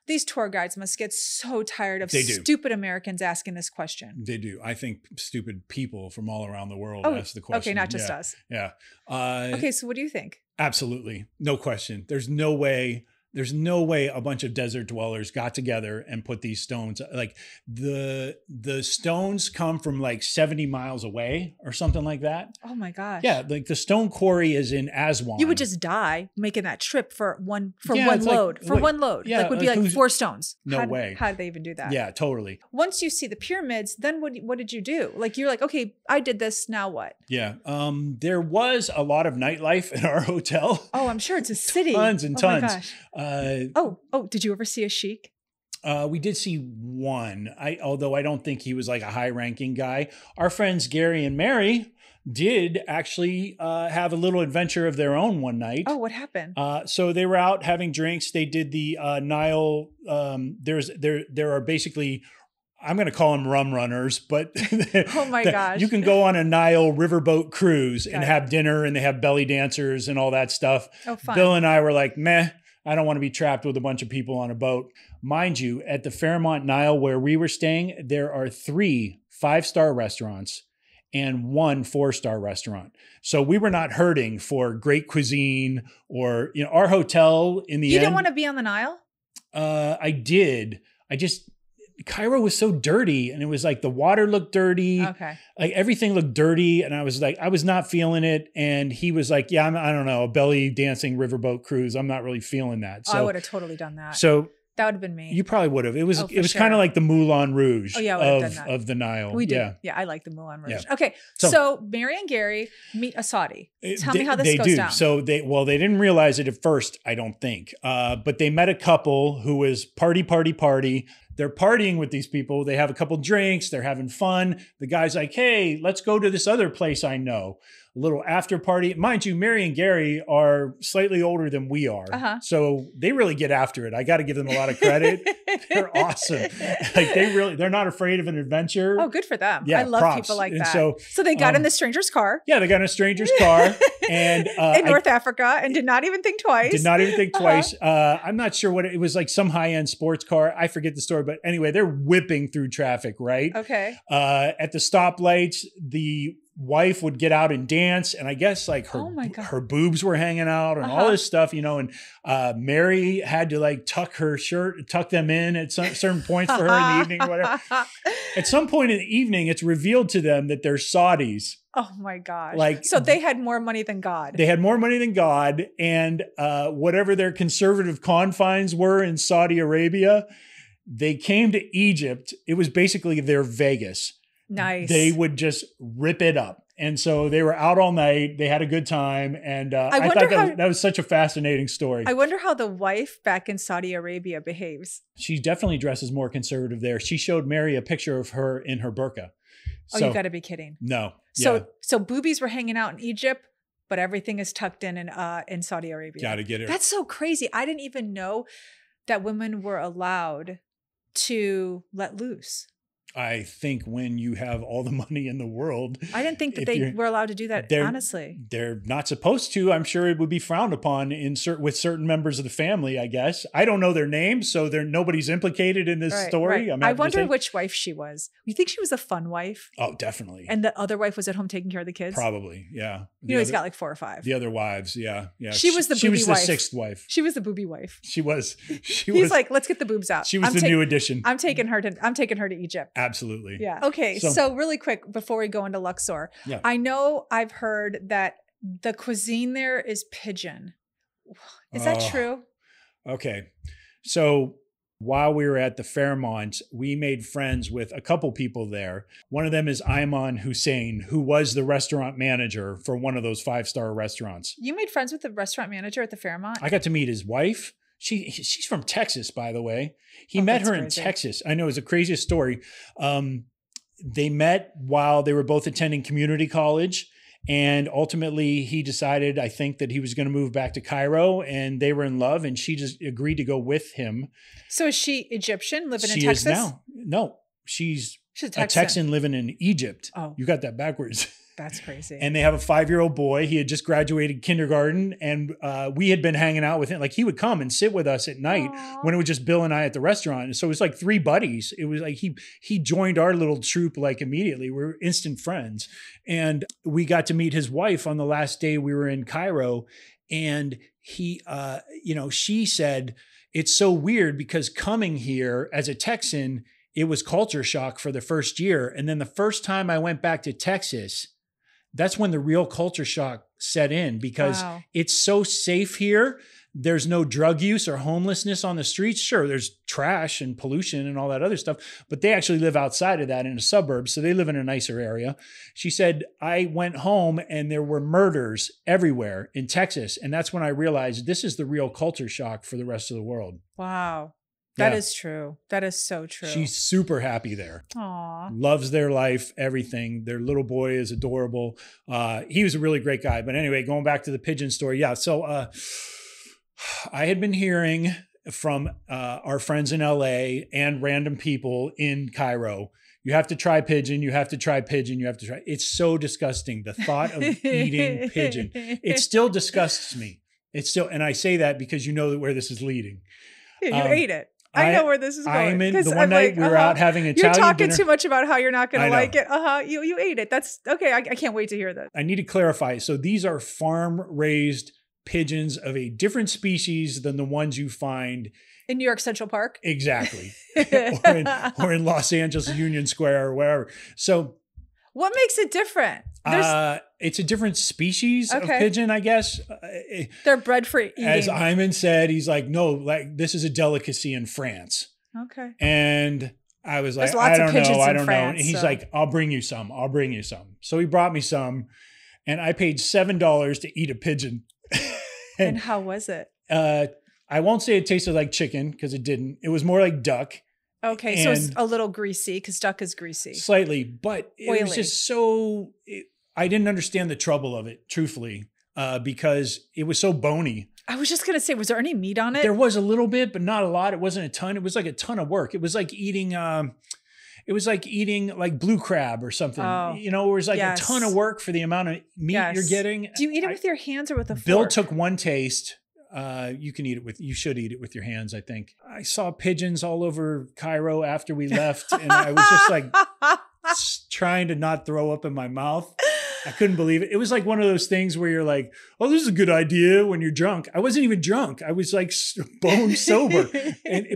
these tour guides must get so tired of stupid Americans asking this question. They do. I think stupid people from all around the world ask the question. Okay, not just us. Yeah. Okay, so what do you think? Absolutely. No question. There's no way a bunch of desert dwellers got together and put these stones. Like the stones come from like 70 miles away or something like that. Oh my gosh. Yeah, like the stone quarry is in Aswan. You would just die making that trip for one load. Yeah, like would be like 4 stones. No way. How did they even do that? Yeah, totally. Once you see the pyramids, then what did you do? Like you're like, okay, I did this, now what? Yeah. There was a lot of nightlife in our hotel. Oh, I'm sure it's a city. Tons and tons. Oh my gosh. Did you ever see a sheik? We did see one. Although I don't think he was like a high-ranking guy. Our friends Gary and Mary did actually have a little adventure of their own one night. Oh, what happened? So they were out having drinks. They did the Nile. There are basically, I'm going to call them rum runners, but oh my gosh, you can go on a Nile riverboat cruise and have dinner, and they have belly dancers and all that stuff. Oh, fun. Bill and I were like, meh. I don't want to be trapped with a bunch of people on a boat. Mind you, at the Fairmont Nile where we were staying, there are 3 5-star restaurants and 1 4-star restaurant. So we were not hurting for great cuisine or, our hotel in the end. You didn't want to be on the Nile? I did. Cairo was so dirty, and it was like the water looked dirty. Okay. Like everything looked dirty. And I was like, I was not feeling it. And he was like, yeah, I don't know, a belly dancing riverboat cruise. I'm not really feeling that. So I would have totally done that. So that would have been me. You probably would have. It was sure. Kind of like the Moulin Rouge of the Nile. We did. Yeah, yeah, I like the Moulin Rouge. Yeah. Okay, so Mary and Gary meet a Saudi. Tell me how this goes down. So they didn't realize it at first, I don't think. But they met a couple who was party. They're partying with these people. They have a couple drinks. They're having fun. The guy's like, hey, let's go to this other place I know. A little after party. Mind you, Mary and Gary are slightly older than we are. Uh-huh. So they really get after it. I got to give them a lot of credit. They're awesome. Like they're not afraid of an adventure. Oh, good for them. Yeah, I love props. people like And that. so they got in the stranger's car. Yeah, they got in a stranger's car. And in North Africa and did not even think twice. I'm not sure what it was, like some high-end sports car. I forget the story, but anyway, they're whipping through traffic, right? Okay. At the stoplights, the wife would get out and dance, and I guess like her boobs were hanging out and all this stuff, and Mary had to like tuck them in at certain points for her in the evening or whatever. At some point in the evening, it's revealed to them that they're Saudis. Oh my gosh. So they had more money than God. They had more money than God, and whatever their conservative confines were in Saudi Arabia, they came to Egypt. It was basically their Vegas. Nice. They would just rip it up. And so they were out all night. They had a good time. And I thought that was such a fascinating story. I wonder how the wife back in Saudi Arabia behaves. She definitely dresses more conservative there. She showed Mary a picture of her in her burqa. So, you got to be kidding. No. So boobies were hanging out in Egypt, but everything is tucked in Saudi Arabia. Got to get it. That's so crazy. I didn't even know that women were allowed to let loose. I think when you have all the money in the world. I didn't think that they were allowed to do that, honestly. They're not supposed to. I'm sure it would be frowned upon with certain members of the family, I guess. I don't know their names, so nobody's implicated in this story. Right. I wonder which wife she was. You think she was a fun wife? Oh, definitely. And the other wife was at home taking care of the kids? Probably, yeah. He's got like 4 or 5. The other wives, yeah. She was the booby wife. She was the 6th wife. She was the booby wife. He's like, let's get the boobs out. She was the new addition. I'm taking her to Egypt. Absolutely. Yeah. Okay, so really quick before we go into Luxor, I know I've heard that the cuisine there is pigeon. Is that true? Okay. So while we were at the Fairmont, we made friends with a couple people there. One of them is Ayman Hussein, who was the restaurant manager for one of those 5-star restaurants. You made friends with the restaurant manager at the Fairmont? I got to meet his wife. She's from Texas, by the way. He met her in Texas. I know, it's the craziest story. They met while they were both attending community college. And ultimately, he decided, I think, that he was going to move back to Cairo, and they were in love, and she just agreed to go with him. So is she Egyptian living in Texas? She is now. No, she's a Texan living in Egypt. Oh. You got that backwards. That's crazy. And they have a 5-year-old boy. He had just graduated kindergarten, and we had been hanging out with him. Like, he would come and sit with us at night when it was just Bill and I at the restaurant. And so it was like 3 buddies. It was like he joined our little troop like immediately. We were instant friends. And we got to meet his wife on the last day we were in Cairo. And he, she said, it's so weird because coming here as a Texan, it was culture shock for the first year. And then the first time I went back to Texas, that's when the real culture shock set in, because it's so safe here. There's no drug use or homelessness on the streets. Sure, there's trash and pollution and all that other stuff, but they actually live outside of that in a suburb. So they live in a nicer area. She said, I went home and there were murders everywhere in Texas. And that's when I realized this is the real culture shock for the rest of the world. Wow. That is true. That is so true. She's super happy there. Aww. Loves their life, everything. Their little boy is adorable. He was a really great guy. But anyway, going back to the pigeon story. Yeah. So I had been hearing from our friends in LA and random people in Cairo. You have to try pigeon. You have to try pigeon. You have to try. It's so disgusting. The thought of eating pigeon. It still disgusts me. And I say that because you know where this is leading. You ate it. I know where this is going. The one night we were out having Italian You're talking dinner. too much about how you're not going to like it. You ate it. That's okay. I can't wait to hear that. I need to clarify. So these are farm-raised pigeons of a different species than the ones you find in New York Central Park. Exactly. or in Los Angeles Union Square or wherever. So what makes it different? It's a different species of pigeon, I guess. They're bred for eating. As Iman said, he's like, no, like this is a delicacy in France. Okay. And I was like, I don't know. And he's like, I'll bring you some. So he brought me some, and I paid $7 to eat a pigeon. and how was it? I won't say it tasted like chicken because it didn't. It was more like duck. Okay, so it's a little greasy because duck is greasy. Slightly, but it was just so... I didn't understand the trouble of it, truthfully, because it was so bony. I was just going to say, was there any meat on it? There was a little bit, but not a lot. It wasn't a ton. It was like a ton of work. It was like eating... like blue crab or something. It was like a ton of work for the amount of meat you're getting. Do you eat it with your hands or with a fork? Bill took one taste. You should eat it with your hands, I think. I saw pigeons all over Cairo after we left, and I was just like trying to not throw up in my mouth. I couldn't believe it. It was like one of those things where you're like, oh, this is a good idea when you're drunk. I wasn't even drunk. I was like bone sober.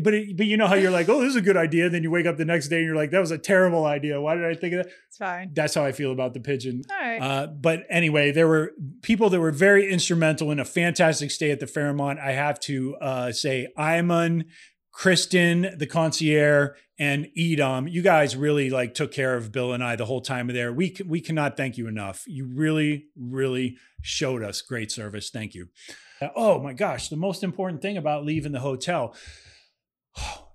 But you know how you're like, oh, this is a good idea. Then you wake up the next day and you're like, that was a terrible idea. Why did I think of that? It's fine. That's how I feel about the pigeon. All right. But anyway, there were people that were very instrumental in a fantastic stay at the Fairmont. I have to say, Iman, Kristen, the concierge, and Edom, you guys really like took care of Bill and I the whole time there. We cannot thank you enough. You really, really showed us great service. Thank you. Oh my gosh, the most important thing about leaving the hotel.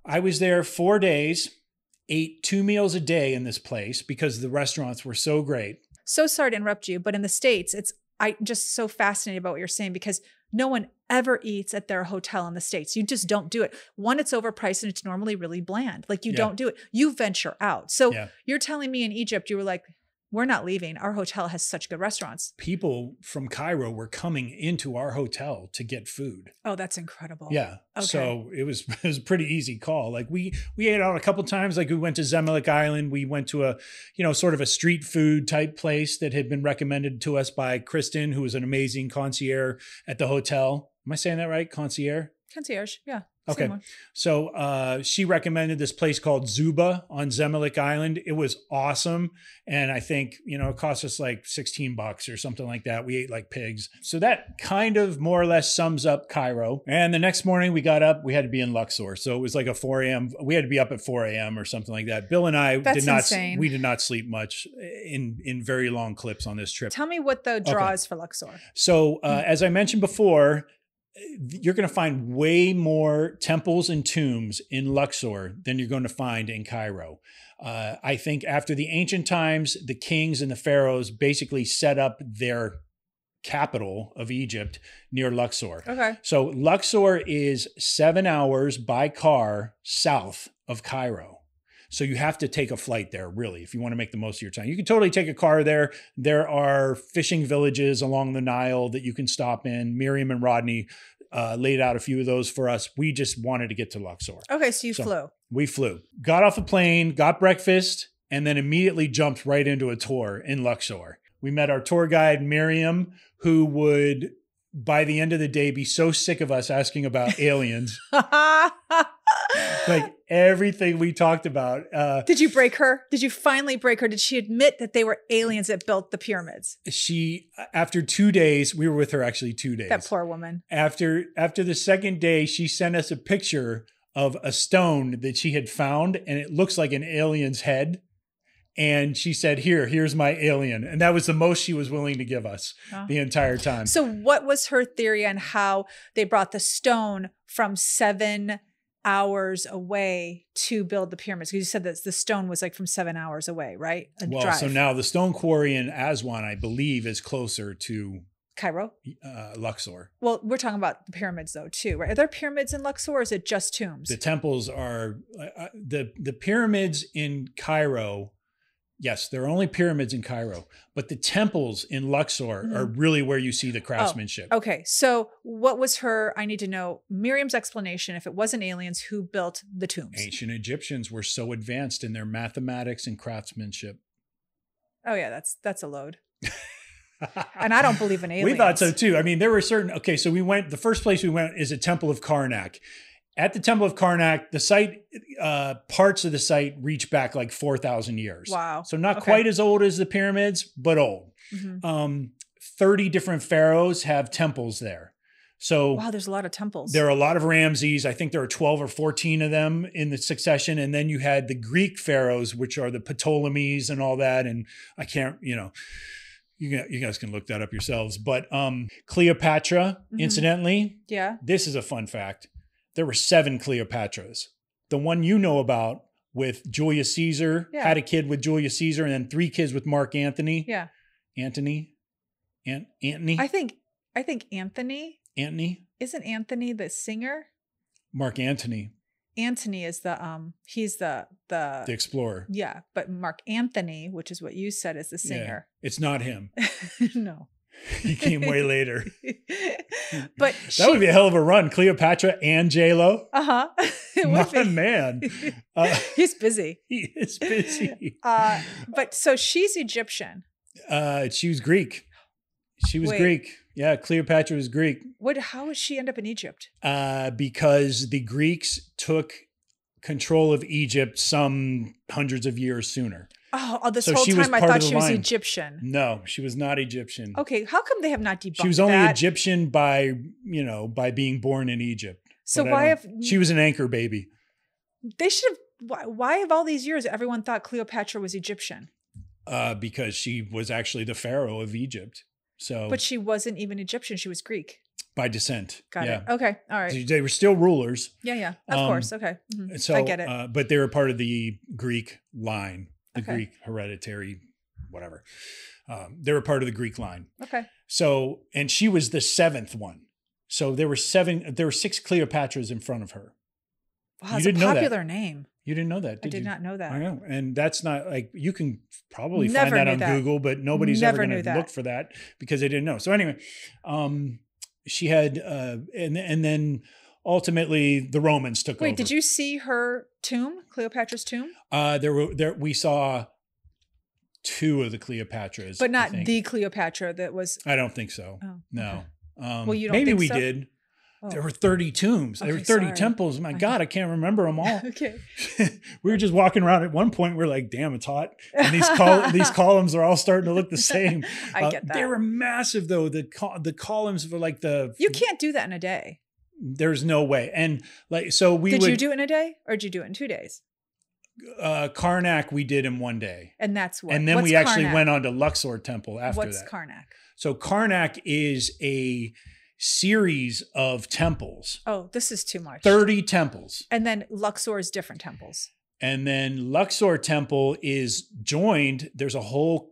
I was there 4 days, ate 2 meals a day in this place because the restaurants were so great. So sorry to interrupt you, but in the States, I'm just so fascinated about what you're saying because no one ever eats at their hotel in the States. You just don't do it. One, it's overpriced and it's normally really bland. Like you don't do it. You venture out. So you're telling me in Egypt, you were like, we're not leaving. Our hotel has such good restaurants. People from Cairo were coming into our hotel to get food. Oh, that's incredible. Yeah. Okay. So it was a pretty easy call. Like we ate out a couple times. Like we went to Zamalek Island. We went to a, sort of a street food type place that had been recommended to us by Kristen, who was an amazing concierge at the hotel. Am I saying that right? Concierge? Concierge. Yeah. Okay. So she recommended this place called Zuba on Zamalek Island. It was awesome. And I think, it cost us like $16 or something like that. We ate like pigs. So that kind of more or less sums up Cairo. And the next morning we got up, we had to be in Luxor. So it was like a 4 a.m. We had to be up at 4 a.m. or something like that. Bill and I did not sleep much in very long clips on this trip. Tell me what the draw is for Luxor. So as I mentioned before, you're going to find way more temples and tombs in Luxor than you're going to find in Cairo. I think after the ancient times, the kings and the pharaohs basically set up their capital of Egypt near Luxor. Okay. So Luxor is 7 hours by car south of Cairo. So you have to take a flight there, really, if you want to make the most of your time. You can totally take a car there. There are fishing villages along the Nile that you can stop in. Miriam and Rodney laid out a few of those for us. We just wanted to get to Luxor. Okay, so you flew. We flew. Got off a plane, got breakfast, and then immediately jumped right into a tour in Luxor. We met our tour guide, Miriam, who would, by the end of the day, be so sick of us asking about aliens. Like everything we talked about. Did you break her? Did you finally break her? Did she admit that they were aliens that built the pyramids? She, after 2 days, we were with her actually 2 days. That poor woman. After the second day, she sent us a picture of a stone that she had found, and it looks like an alien's head. And she said, here's my alien. And that was the most she was willing to give us the entire time. So what was her theory on how they brought the stone from 7 hours away to build the pyramids? Because you said that the stone was like from 7 hours away, right? So now the stone quarry in Aswan, I believe, is closer to Cairo? Luxor. Well, we're talking about the pyramids though, too, right? Are there pyramids in Luxor or is it just tombs? The temples are, the pyramids in Cairo. Yes, there are only pyramids in Cairo, but the temples in Luxor are really where you see the craftsmanship. Oh, okay. So what was I need to know Miriam's explanation, if it wasn't aliens, who built the tombs? Ancient Egyptians were so advanced in their mathematics and craftsmanship. Oh yeah, that's a load. And I don't believe in aliens. We thought so too. I mean, there were so the first place we went is a temple of Karnak. At the Temple of Karnak, the site, parts of the site reach back like 4,000 years. Wow. So not quite as old as the pyramids, but old. 30 different pharaohs have temples there. So wow, there's a lot of temples. There are a lot of Ramses. I think there are 12 or 14 of them in the succession. And then you had the Greek pharaohs, which are the Ptolemies and all that. And I can't, you guys can look that up yourselves. But Cleopatra, incidentally, this is a fun fact. There were 7 Cleopatras. The one you know about with Julius Caesar, had a kid with Julius Caesar, and then 3 kids with Mark Antony. Yeah. Antony? I think Anthony. Antony? Isn't Anthony the singer? Mark Antony. Antony is he's the explorer. Yeah, but Mark Anthony, which is what you said, is the singer. Yeah, it's not him. No. He came way later. But that would be a hell of a run. Cleopatra and J-Lo. My man. He's busy. He is busy. But so she's Egyptian. She was Greek. She was Greek. Yeah, Cleopatra was Greek. How did she end up in Egypt? Because the Greeks took control of Egypt some hundreds of years sooner. Oh, this whole time I thought she was Egyptian. No, she was not Egyptian. Okay, how come they have not debunked that? She was only Egyptian by being born in Egypt. So she was an anchor baby. They should have. Why have all these years everyone thought Cleopatra was Egyptian? Because she was actually the pharaoh of Egypt. But she wasn't even Egyptian. She was Greek. By descent. Got it. Okay. All right. They were still rulers. Yeah. Of course. Okay. Mm-hmm. So, I get it. But they were part of the Greek line, the Greek hereditary, whatever. They were part of the Greek line. Okay. So, and she was the 7th one. So there were 6 Cleopatras in front of her. Wow, that's a popular name. You didn't know that, did you? I did not know that. I know. And that's not like, you can probably find that on Google, but nobody's ever going to look for that because they didn't know. So anyway, she had, and then ultimately the Romans took over. Wait, did you see her tomb, Cleopatra's tomb? We saw 2 of the Cleopatras. But not the Cleopatra that was. I don't think so. Oh, no. Okay. Well, you don't maybe think we so? did. Oh. There were 30 tombs. There were 30 temples. My God, I can't remember them all. Okay. We were just walking around at one point. We're like, damn, it's hot. And these columns are all starting to look the same. I get that. They were massive though. The columns were like You can't do that in a day. There's no way. And like, so Did you do it in a day or did you do it in 2 days? Karnak we did in 1 day. And that's what? And then we actually went on to Luxor Temple after that. What's Karnak? So Karnak is a series of temples. Oh, this is too much. 30 temples. And then Luxor is different temples. And then Luxor Temple is joined. There's a whole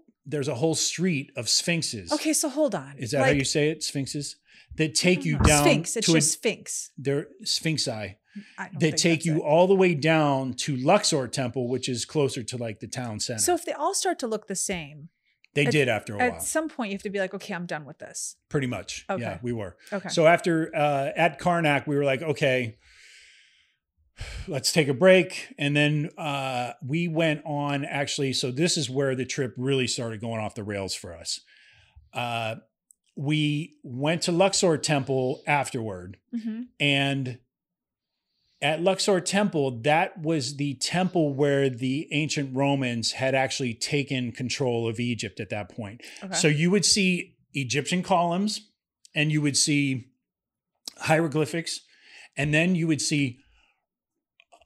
street of sphinxes. Okay, so hold on. Is that how you say it? Sphinxes? that take you down. Sphinx. It's to just Sphinx. they're Sphinxi I don't that think take that's you it. all the way down to Luxor Temple, which is closer to like the town center. So if they all start to look the same, they did after a while. at some point you have to be like, okay, I'm done with this. Pretty much. Okay. Yeah, we were. Okay. So after at Karnak, we were like, okay, let's take a break. And then we went on actually. So this is where the trip really started going off the rails for us. We went to Luxor Temple afterward. Mm-hmm. And at Luxor Temple, that was the temple where the ancient Romans had actually taken control of Egypt at that point. Okay. So you would see Egyptian columns and you would see hieroglyphics, and then you would see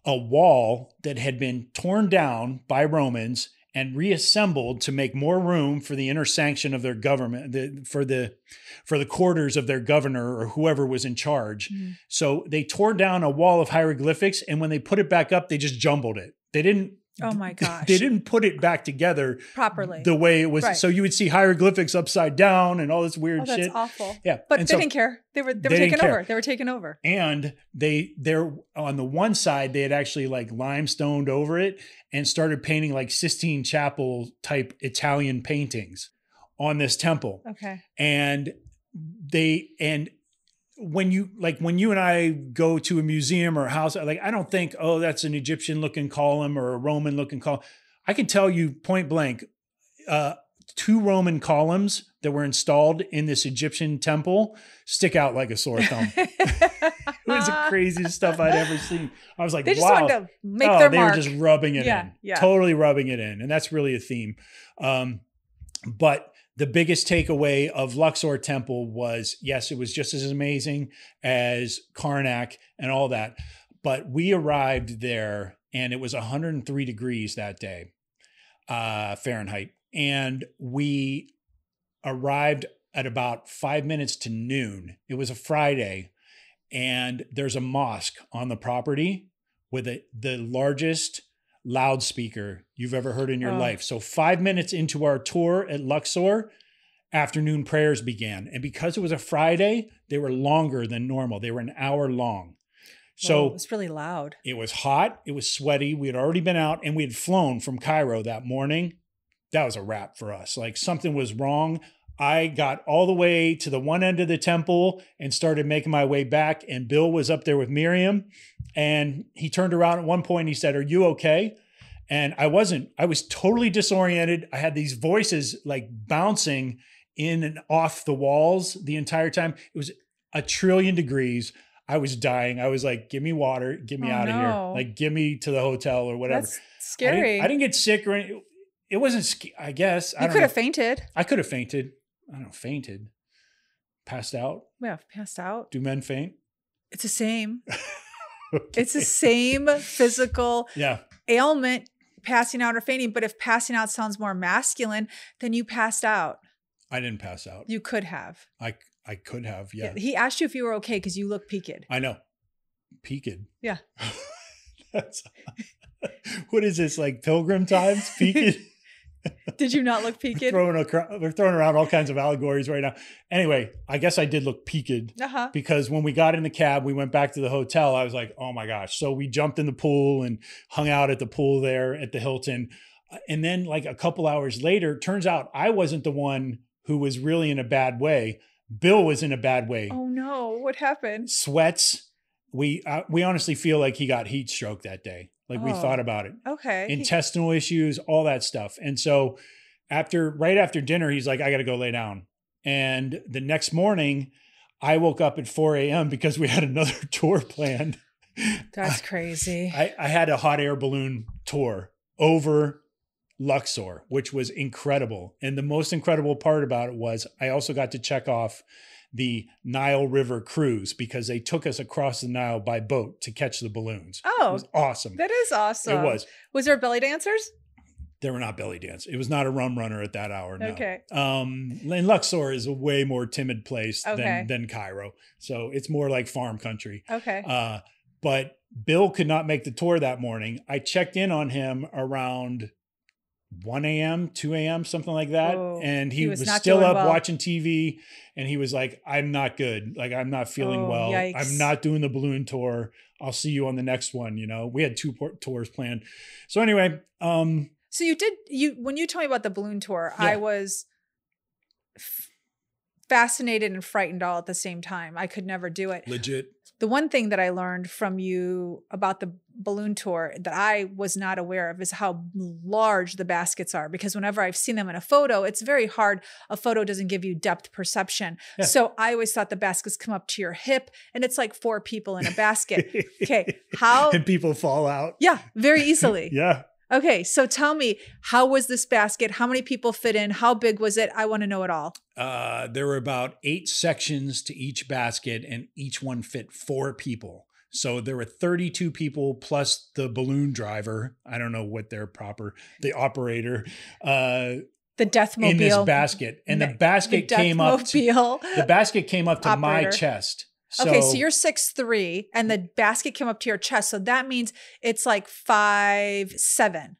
a wall that had been torn down by Romans and reassembled to make more room for the inner sanction of their government, for the quarters of their governor or whoever was in charge. Mm-hmm. So they tore down a wall of hieroglyphics, and when they put it back up, they just jumbled it. They didn't. Oh my gosh. They didn't put it back together properly the way it was. Right. So you would see hieroglyphics upside down and all this weird Oh, that's shit. awful. Yeah, But and they didn't care. They were didn't taking care. over. They were taking over. And they're on the one side, they had actually like limestoned over it and started painting like Sistine Chapel type Italian paintings on this temple. Okay. And when you and I go to a museum or a house, like I don't think, oh, that's an Egyptian looking column or a Roman looking column. I can tell you point blank, 2 Roman columns that were installed in this Egyptian temple stick out like a sore thumb. It was the craziest stuff I'd ever seen. I was like, They just wow. wanted to make their they mark. were just rubbing it Yeah, in. yeah. Totally rubbing it in. And that's really a theme. But the biggest takeaway of Luxor Temple was, yes, it was just as amazing as Karnak and all that. But we arrived there and it was 103 degrees that day, Fahrenheit. And we arrived at about 5 minutes to noon. It was a Friday. And there's a mosque on the property with the largest loudspeaker you've ever heard in your life. So 5 minutes into our tour at Luxor, afternoon prayers began. And because it was a Friday, they were longer than normal. They were an hour long. So it was really loud. It was hot. It was sweaty. We had already been out and we had flown from Cairo that morning. That was a wrap for us. Like something was wrong. I got all the way to the one end of the temple and started making my way back. And Bill was up there with Miriam. And he turned around at one point and he said, "Are you okay?" And I wasn't. I was totally disoriented. I had these voices like bouncing in and off the walls the entire time. It was 1,000,000,000,000 degrees. I was dying. I was like, "Give me water. Get me out of here. Like, get me to the hotel or whatever." That's scary. I didn't get sick or anything. It wasn't, I guess. You could have fainted. I could have fainted. I don't know, fainted. Passed out. Yeah, passed out. Do men faint? It's the same. Okay. It's the same physical ailment, passing out or fainting. But if passing out sounds more masculine, then you passed out. I didn't pass out. You could have. I could have, yeah. He asked you if you were okay because you look peaked. I know. Peaked. Yeah. What is this, like Pilgrim times? Peaked? Did you not look peaked? We're throwing around all kinds of allegories right now. Anyway, I guess I did look peaked because when we got in the cab, we went back to the hotel. I was like, oh my gosh. So we jumped in the pool and hung out at the pool there at the Hilton. And then like a couple hours later, turns out I wasn't the one who was really in a bad way. Bill was in a bad way. Oh no. What happened? Sweats. We honestly feel like he got heat stroke that day. Like we thought about it. Okay. Intestinal issues, all that stuff. And so right after dinner, he's like, "I got to go lay down." And the next morning I woke up at 4 a.m. because we had another tour planned. That's crazy. I had a hot air balloon tour over Luxor, which was incredible. And the most incredible part about it was I also got to check off the Nile River cruise because they took us across the Nile by boat to catch the balloons. Oh, it was awesome. That is awesome. It was. Was there belly dancers? There were not belly dance. It was not a rum runner at that hour. No. Okay. And Luxor is a way more timid place Okay. than Cairo. So it's more like farm country. Okay. But Bill could not make the tour that morning. I checked in on him around 1 a.m., 2 a.m., something like that. Oh, And he was not still doing up well. watching TV. And he was like, I'm not good. Like, I'm not feeling Oh, well. yikes. I'm not doing the balloon tour. I'll see you on the next one. We had 2 tours planned. So anyway, So when you told me about the balloon tour, Yeah. I was fascinated and frightened all at the same time. I could never do it. legit. The one thing that I learned from you about the balloon tour that I was not aware of is how large the baskets are, because whenever I've seen them in a photo, it's very hard. A photo doesn't give you depth perception. Yeah. So I always thought the baskets come up to your hip and it's like 4 people in a basket. Okay. How? And people fall out. Yeah, very easily. Yeah. Okay. So tell me, how was this basket? How many people fit in? How big was it? I want to know it all. There were about 8 sections to each basket, and each one fit 4 people. So there were 32 people plus the balloon driver. I don't know what they're the operator, The Deathmobile. in this basket. And the basket came up to my Operator. chest. Okay, so you're 6'3", and the basket came up to your chest. So that means it's like 5'7".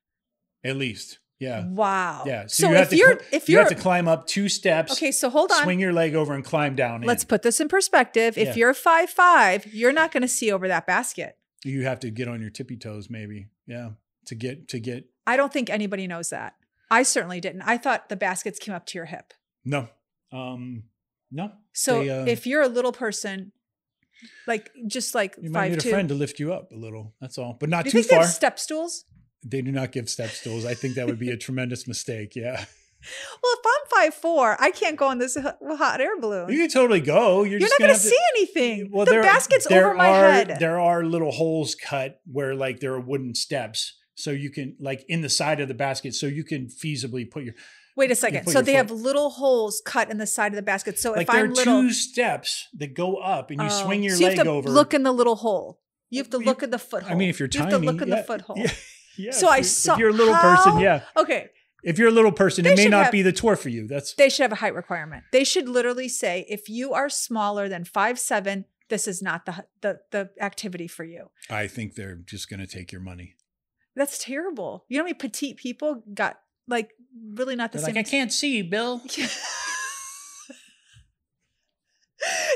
At least. Yeah. Wow. Yeah. So you have if you're have to climb up 2 steps. okay, so hold on. Swing your leg over and climb down. Let's put this in perspective. If Yeah. you're 5'5", you're not going to see over that basket. You have to get on your tippy toes, maybe. Yeah. To get. I don't think anybody knows that. I certainly didn't. I thought the baskets came up to your hip. No. No. So They, if you're a little person, just like you might need a 5'2", friend to lift you up a little. That's all, but not do you too think they far. have step stools? They do not give step stools. I think that would be a tremendous mistake. Yeah. Well, if I'm 5'4", I can't go on this hot air balloon. You can totally go. You're You're just not going to have see anything. Well, the basket's over my head. There are little holes cut where like there are wooden steps. So you can like in the side of the basket. So you can feasibly put your, Wait a second. put So your they foot- have little holes cut in the side of the basket. So like if there I'm are little, 2 steps that go up and you swing your so you leg have to over. look in the little hole. You have to look at the foot hole. I mean, if you're you tiny, have to look in yeah, the foot hole. Yeah, yeah. So I If saw. you're a little person, yeah. Okay. If you're a little person, They it may should not have- be the tour for you. That's They should have a height requirement. They should literally say, if you are smaller than 5'7", this is not the activity for you. I think they're just going to take your money. That's terrible. You know how many petite people got like really not the They're same. like, I can't see, Bill.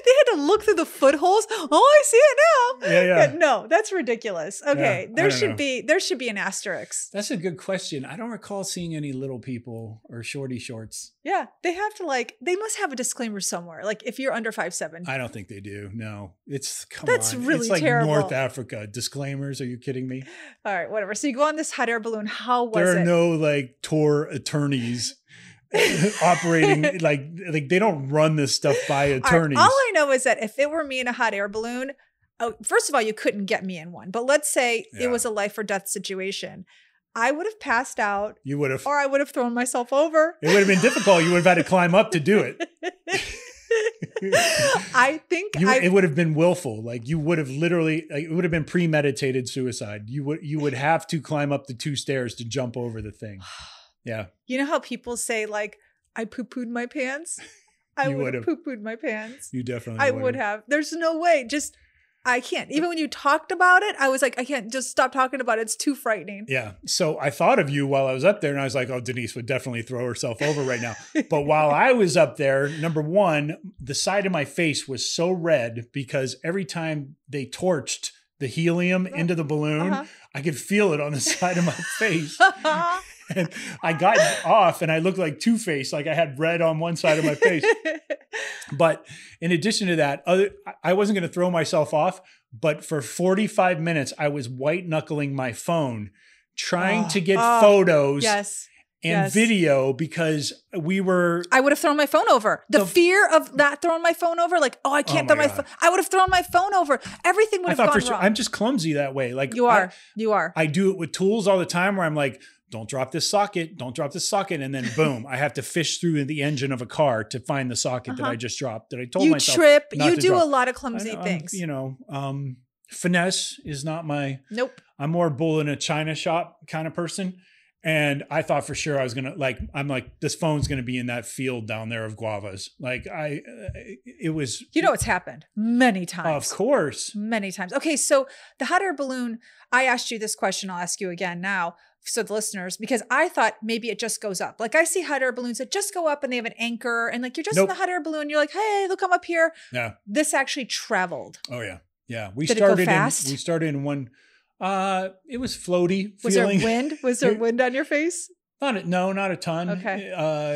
They had to look through the footholes. Oh, I see it now. Yeah. No, that's ridiculous. Okay, Yeah, I there don't know. there should be an asterisk. That's a good question. I don't recall seeing any little people or shorty shorts. Yeah, they have to they must have a disclaimer somewhere. Like if you're under 5'7". I don't think they do. No, That's on. really It's like terrible. North Africa. Disclaimers. Are you kidding me? All right, whatever. So you go on this hot air balloon. How was There are it? no like tour attorneys operating like they don't run this stuff by All right, attorneys. all I know is that if it were me in a hot air balloon, first of all, you couldn't get me in one. But let's say Yeah. it was a life or death situation. I would have passed out You would have. or I would have thrown myself over. It would have been difficult. You would have had to climb up to do it. I think It would have been willful. Like you would have literally. Like, it would have been premeditated suicide. You would have to climb up the 2 stairs to jump over the thing. Yeah. You know how people say I poo-pooed my pants? I You would would've. have poo-pooed my pants. You definitely. I would have. There's no way. I can't. Even when you talked about it, I was like, I can't just stop talking about it. It's too frightening. Yeah. So I thought of you while I was up there and I was like, oh, Denise would definitely throw herself over right now. But while I was up there, number one, the side of my face was so red because every time they torched the helium into the balloon, Uh-huh. I could feel it on the side of my face. And I got off and I looked like Two-Face, like I had red on one side of my face. But in addition to that, I wasn't going to throw myself off, but for 45 minutes, I was white knuckling my phone, trying to get photos Yes. and Yes. video because we were. I would have thrown my phone over. The fear of not throwing my phone over, I can't Oh throw my my phone. God. I would have thrown my phone over. Everything would I have thought gone for sure, wrong. I'm just clumsy that way. Like You are. You are. I do it with tools all the time where I'm like, don't drop this socket, don't drop this socket. And then boom, I have to fish through the engine of a car to find the socket that I just dropped, that I told You myself. trip. not You to do drop. a lot of clumsy I'm, things. Finesse is not my, Nope. I'm more bull in a china shop kind of person. And I thought for sure I was going to I'm like, this phone's going to be in that field down there of guavas. Like it was. It's happened many times. Of course. Many times. Okay. So the hot air balloon, I asked you this question. I'll ask you again now. So the listeners, because I thought maybe it just goes up. Like I see hot air balloons that just go up and they have an anchor and like you're just in the hot air balloon. You're like, hey, look, I'm up here. Yeah. This actually traveled. Oh yeah. Yeah. Did it go fast? We started in one. It was floaty. Was feeling. there wind? Was there wind on your face? Not a ton. Okay.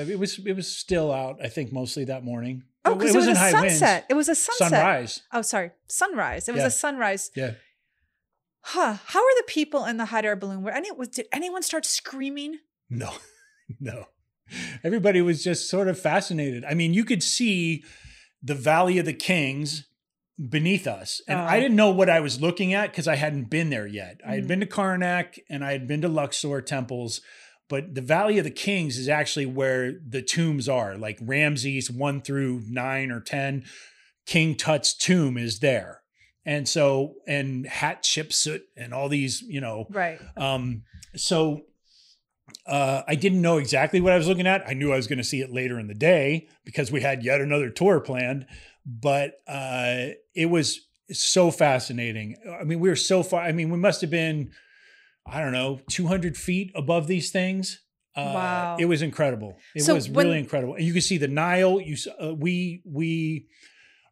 It was still out, I think, mostly that morning. Oh, because it was a sunset. Winds. It was a sunset. Sunrise. Oh, sorry. Sunrise. It was a sunrise. Yeah. Huh. How are the people in the hot air balloon? Did anyone start screaming? No. Everybody was just sort of fascinated. I mean, you could see the Valley of the Kings beneath us. And I didn't know what I was looking at because I hadn't been there yet. I had been to Karnak and I had been to Luxor temples, but the Valley of the Kings is actually where the tombs are, like Ramses 1 through 9 or 10. King Tut's tomb is there. And so, and Hatshepsut and all these, Right. So I didn't know exactly what I was looking at. I knew I was going to see it later in the day because we had yet another tour planned, but it was so fascinating. I mean, we were so far. I mean, we must have been, 200 feet above these things. Wow. It was incredible. It was really incredible. And you could see the Nile. We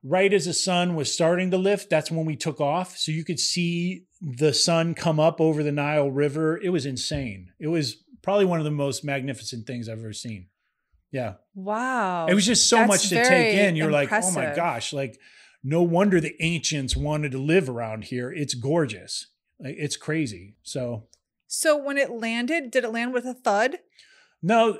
right as the sun was starting to lift, that's when we took off. So you could see the sun come up over the Nile River. It was insane. It was probably one of the most magnificent things I've ever seen. Yeah. Wow. It was just so much to take in. You're impressive. like, oh my gosh, like no wonder the ancients wanted to live around here. It's gorgeous. Like, it's crazy. So when it landed, did it land with a thud? No,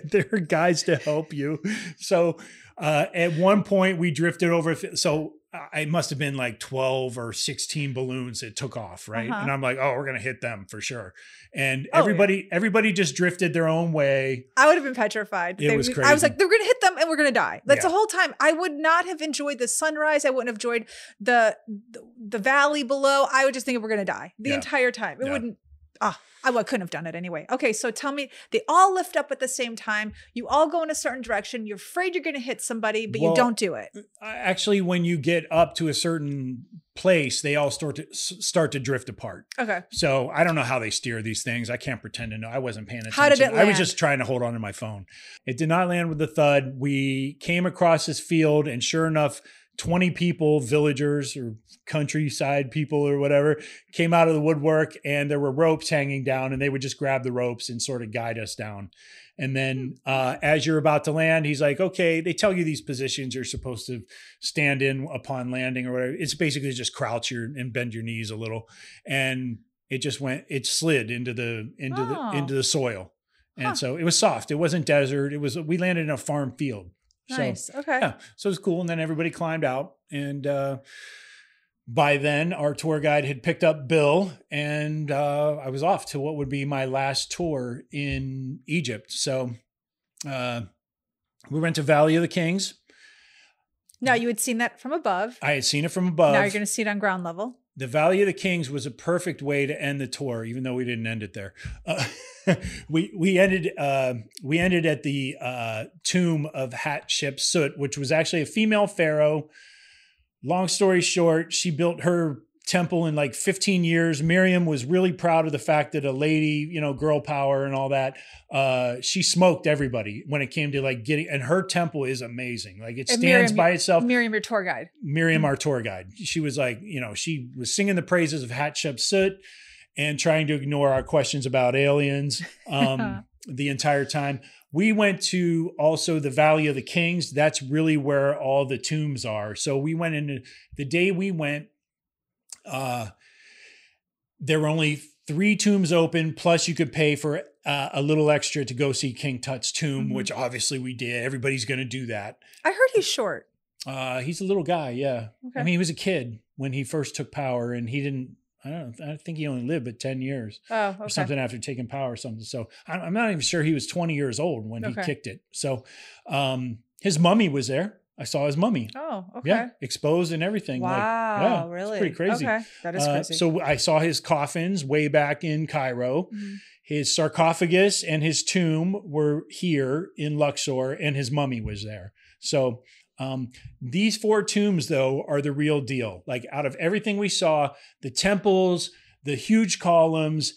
there are guys to help you. So at one point we drifted over. So it must have been like 12 or 16 balloons that took off. Right. And I'm like, oh, we're going to hit them for sure. And everybody just drifted their own way. I would have been petrified. It was crazy. I was like, they're going to hit them and we're going to die. That's the whole time. I would not have enjoyed the sunrise. I wouldn't have enjoyed the valley below. I would just think we're going to die the entire time. It wouldn't. I couldn't have done it anyway. Okay, so tell me, they all lift up at the same time. You all go in a certain direction. You're afraid you're going to hit somebody, but you don't do it. Actually, when you get up to a certain place, they all start to drift apart. Okay. So I don't know how they steer these things. I can't pretend to know. I wasn't paying attention. How did it land? I was just trying to hold on to my phone. It did not land with a thud. We came across this field, and sure enough, 20 people, villagers or countryside people or whatever, came out of the woodwork, and there were ropes hanging down, and they would just grab the ropes and sort of guide us down. And then as you're about to land, he's like, okay, they tell you these positions you're supposed to stand in upon landing or whatever. It's basically just crouch and bend your knees a little. And it slid into the soil. And so it was soft. It wasn't desert. We landed in a farm field. Nice. So, okay. Yeah. So it was cool. And then everybody climbed out. And by then, our tour guide had picked up Bill, and I was off to what would be my last tour in Egypt. So we went to Valley of the Kings. Now, you had seen that from above. I had seen it from above. Now you're going to see it on ground level. The Valley of the Kings was a perfect way to end the tour, even though we didn't end it there. We ended at the tomb of Hatshepsut, which was actually a female pharaoh. Long story short, she built her temple in like 15 years. Miriam was really proud of the fact that a lady, girl power and all that. She smoked everybody when it came to like and her temple is amazing. Like it stands by itself. Miriam, your tour guide. Miriam, our tour guide. She was like, she was singing the praises of Hatshepsut and trying to ignore our questions about aliens the entire time. We went to also the Valley of the Kings. That's really where all the tombs are. So we went into the day we went, there were only 3 tombs open, plus you could pay for a little extra to go see King Tut's tomb, which obviously we did. Everybody's going to do that. I heard he's short. He's a little guy, yeah. Okay. I mean, he was a kid when he first took power, and he didn't, I think he only lived but 10 years or something after taking power or something. So I'm not even sure he was 20 years old when he kicked it. So his mummy was there. I saw his mummy. Oh, okay. Yeah, exposed and everything. Wow, really? It's pretty crazy. Okay, that is crazy. So I saw his coffins way back in Cairo. his sarcophagus and his tomb were here in Luxor, and his mummy was there. So these 4 tombs, though, are the real deal. Like, out of everything we saw, the temples, the huge columns,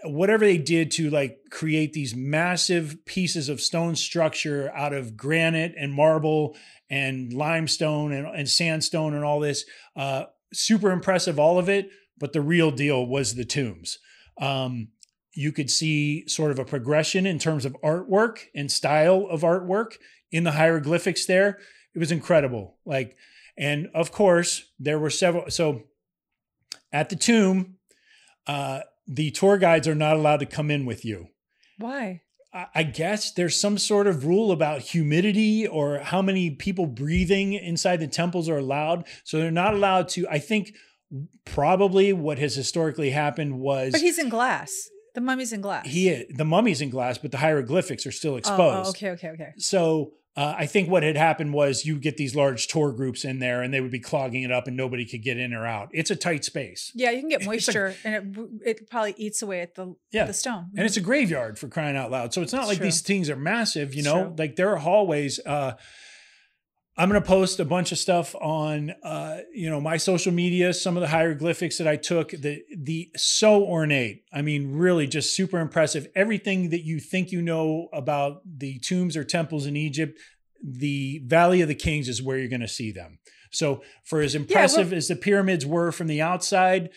whatever they did to like create these massive pieces of stone structure out of granite and marble and limestone and sandstone and all this, super impressive, all of it. But the real deal was the tombs. You could see sort of a progression in terms of artwork and style of artwork in the hieroglyphics there. It was incredible. Like, and of course there were several. So at the tomb, the tour guides are not allowed to come in with you. Why? I guess there's some sort of rule about humidity or how many people breathing inside the temples are allowed. So they're not allowed to, I think probably what has historically happened was. But he's in glass. The mummy's in glass. The mummy's in glass, but the hieroglyphics are still exposed. Oh, okay. So I think what had happened was you get these large tour groups in there and they would be clogging it up and nobody could get in or out. It's a tight space. Yeah, you can get moisture and it probably eats away at the stone. And it's a graveyard, for crying out loud. So it's not like true. these things are massive, you It's know, true. like there are hallways. I'm going to post a bunch of stuff on, my social media, some of the hieroglyphics that I took, the so ornate. I mean, really just super impressive. Everything that you think you know about the tombs or temples in Egypt, the Valley of the Kings is where you're going to see them. So for as impressive as the pyramids were from the outside,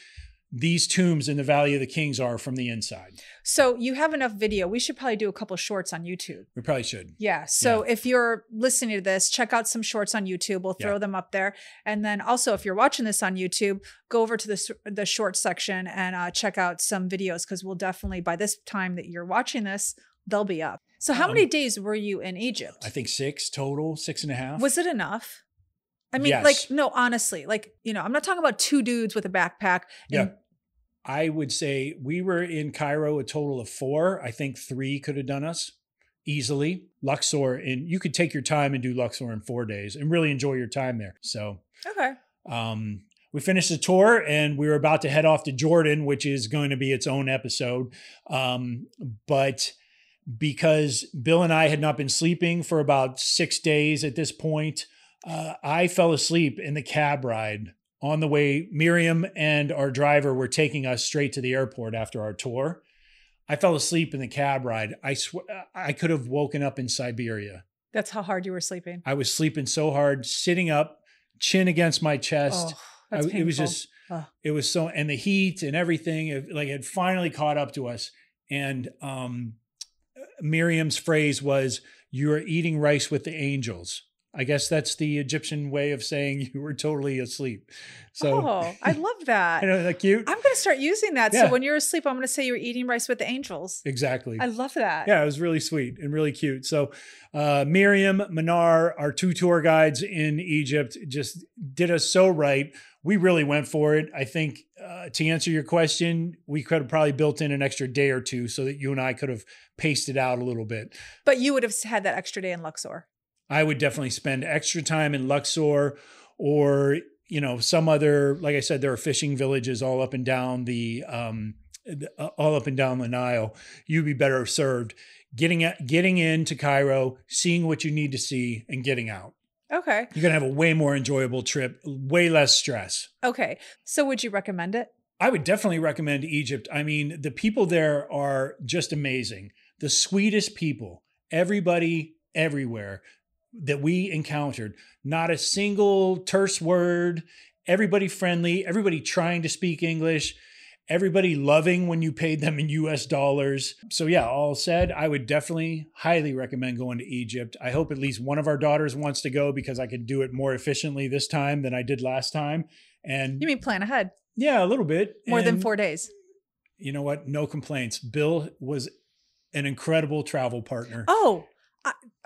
these tombs in the Valley of the Kings are from the inside. So you have enough video. We should probably do a couple shorts on YouTube. We probably should. Yeah. So if you're listening to this, check out some shorts on YouTube. We'll throw them up there. And then also, if you're watching this on YouTube, go over to the short section and check out some videos, because we'll definitely, by this time that you're watching this, they'll be up. So how many days were you in Egypt? I think 6 total, 6.5. Was it enough? I mean, Yes. no, honestly, I'm not talking about 2 dudes with a backpack. Yeah. I would say we were in Cairo a total of 4. I think 3 could have done us easily. Luxor, and you could take your time and do Luxor in 4 days and really enjoy your time there. So, Okay. We finished the tour and we were about to head off to Jordan, which is going to be its own episode. But because Bill and I had not been sleeping for about 6 days at this point, I fell asleep in the cab ride on the way. Miriam and our driver were taking us straight to the airport after our tour. I fell asleep in the cab ride. I swear I could have woken up in Siberia. That's how hard you were sleeping. I was sleeping so hard, sitting up, chin against my chest. Oh, that's painful. It was just, it was so, and the heat and everything, it had finally caught up to us. And Miriam's phrase was, "You are eating rice with the angels." I guess that's the Egyptian way of saying you were totally asleep. So, I love that. I know, isn't that cute? I'm going to start using that. Yeah. So when you're asleep, I'm going to say you're eating rice with the angels. Exactly. I love that. Yeah, it was really sweet and really cute. So Miriam, Manar, our 2 tour guides in Egypt, just did us so right. We really went for it. I think to answer your question, we could have probably built in an extra day or 2 so that you and I could have paced it out a little bit. But you would have had that extra day in Luxor. I would definitely spend extra time in Luxor or, some other, like I said, there are fishing villages all up and down the Nile. You'd be better served getting into Cairo, seeing what you need to see and getting out. Okay. You're going to have a way more enjoyable trip, way less stress. Okay. So would you recommend it? I would definitely recommend Egypt. I mean, the people there are just amazing. The sweetest people, everybody, everywhere that we encountered, not a single terse word, everybody friendly, everybody trying to speak English, everybody loving when you paid them in US dollars. So yeah, all said, I would definitely highly recommend going to Egypt. I hope at least one of our daughters wants to go because I could do it more efficiently this time than I did last time. And You mean plan ahead? Yeah, a little bit. More than 4 days. You know what? No complaints. Bill was an incredible travel partner. Oh,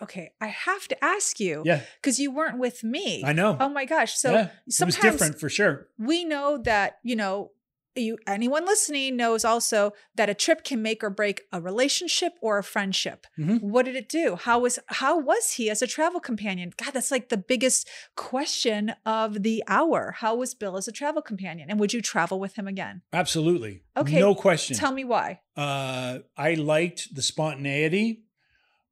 okay. I have to ask you. Yeah. Because you weren't with me. I know. Oh my gosh. So Yeah, it was sometimes different for sure. we know that, anyone listening knows also that a trip can make or break a relationship or a friendship. What did it do? How was he as a travel companion? God, that's like the biggest question of the hour. How was Bill as a travel companion? And would you travel with him again? Absolutely. Okay. No question. Tell me why. I liked the spontaneity.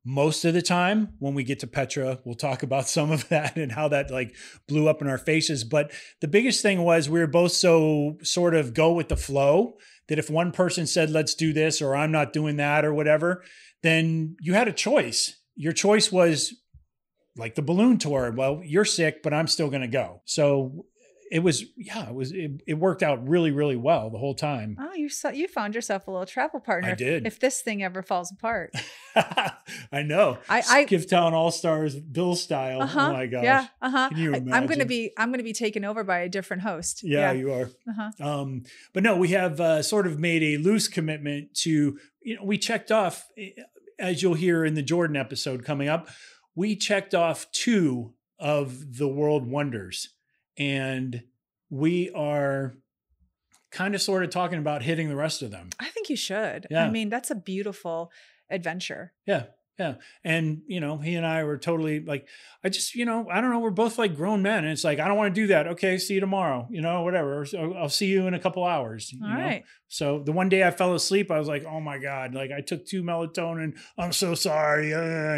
Most of the time when we get to Petra, we'll talk about some of that and how that like blew up in our faces. But the biggest thing was we were both so sort of go with the flow that if one person said, let's do this, or I'm not doing that or whatever, then you had a choice. Your choice was like the balloon tour. Well, you're sick, but I'm still going to go. So it worked out really, really well the whole time. Oh, you found yourself a little travel partner. I did. If this thing ever falls apart. I know. Skifftown All-Stars Bill style. Oh my gosh. Yeah. Can you imagine? I'm gonna be taken over by a different host. Yeah, you are. But no, we have sort of made a loose commitment to, we checked off, as you'll hear in the Jordan episode coming up, we checked off 2 of the world wonders. And we are kind of sort of talking about hitting the rest of them. I think you should. Yeah. I mean, that's a beautiful adventure. Yeah. Yeah. And, he and I were totally like, I don't know. We're both like grown men. And it's like, I don't want to do that. Okay. See you tomorrow, whatever. So I'll see you in a couple hours. All right. So the one day I fell asleep, I was like, oh my God, like I took 2 melatonin. I'm so sorry.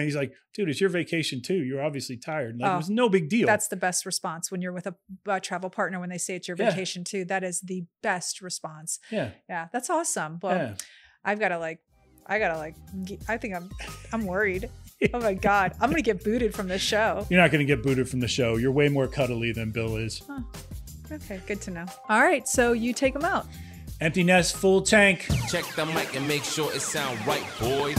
He's like, dude, it's your vacation too. You're obviously tired. Like it was no big deal. That's the best response when you're with a travel partner, when they say it's your vacation too. That is the best response. Yeah. Yeah. That's awesome. Well, I think I'm worried. Oh my God. I'm going to get booted from this show. You're not going to get booted from the show. You're way more cuddly than Bill is. Huh. Okay. Good to know. All right. So you take them out. Empty nest, full tank. Check the mic and make sure it sound right, boys.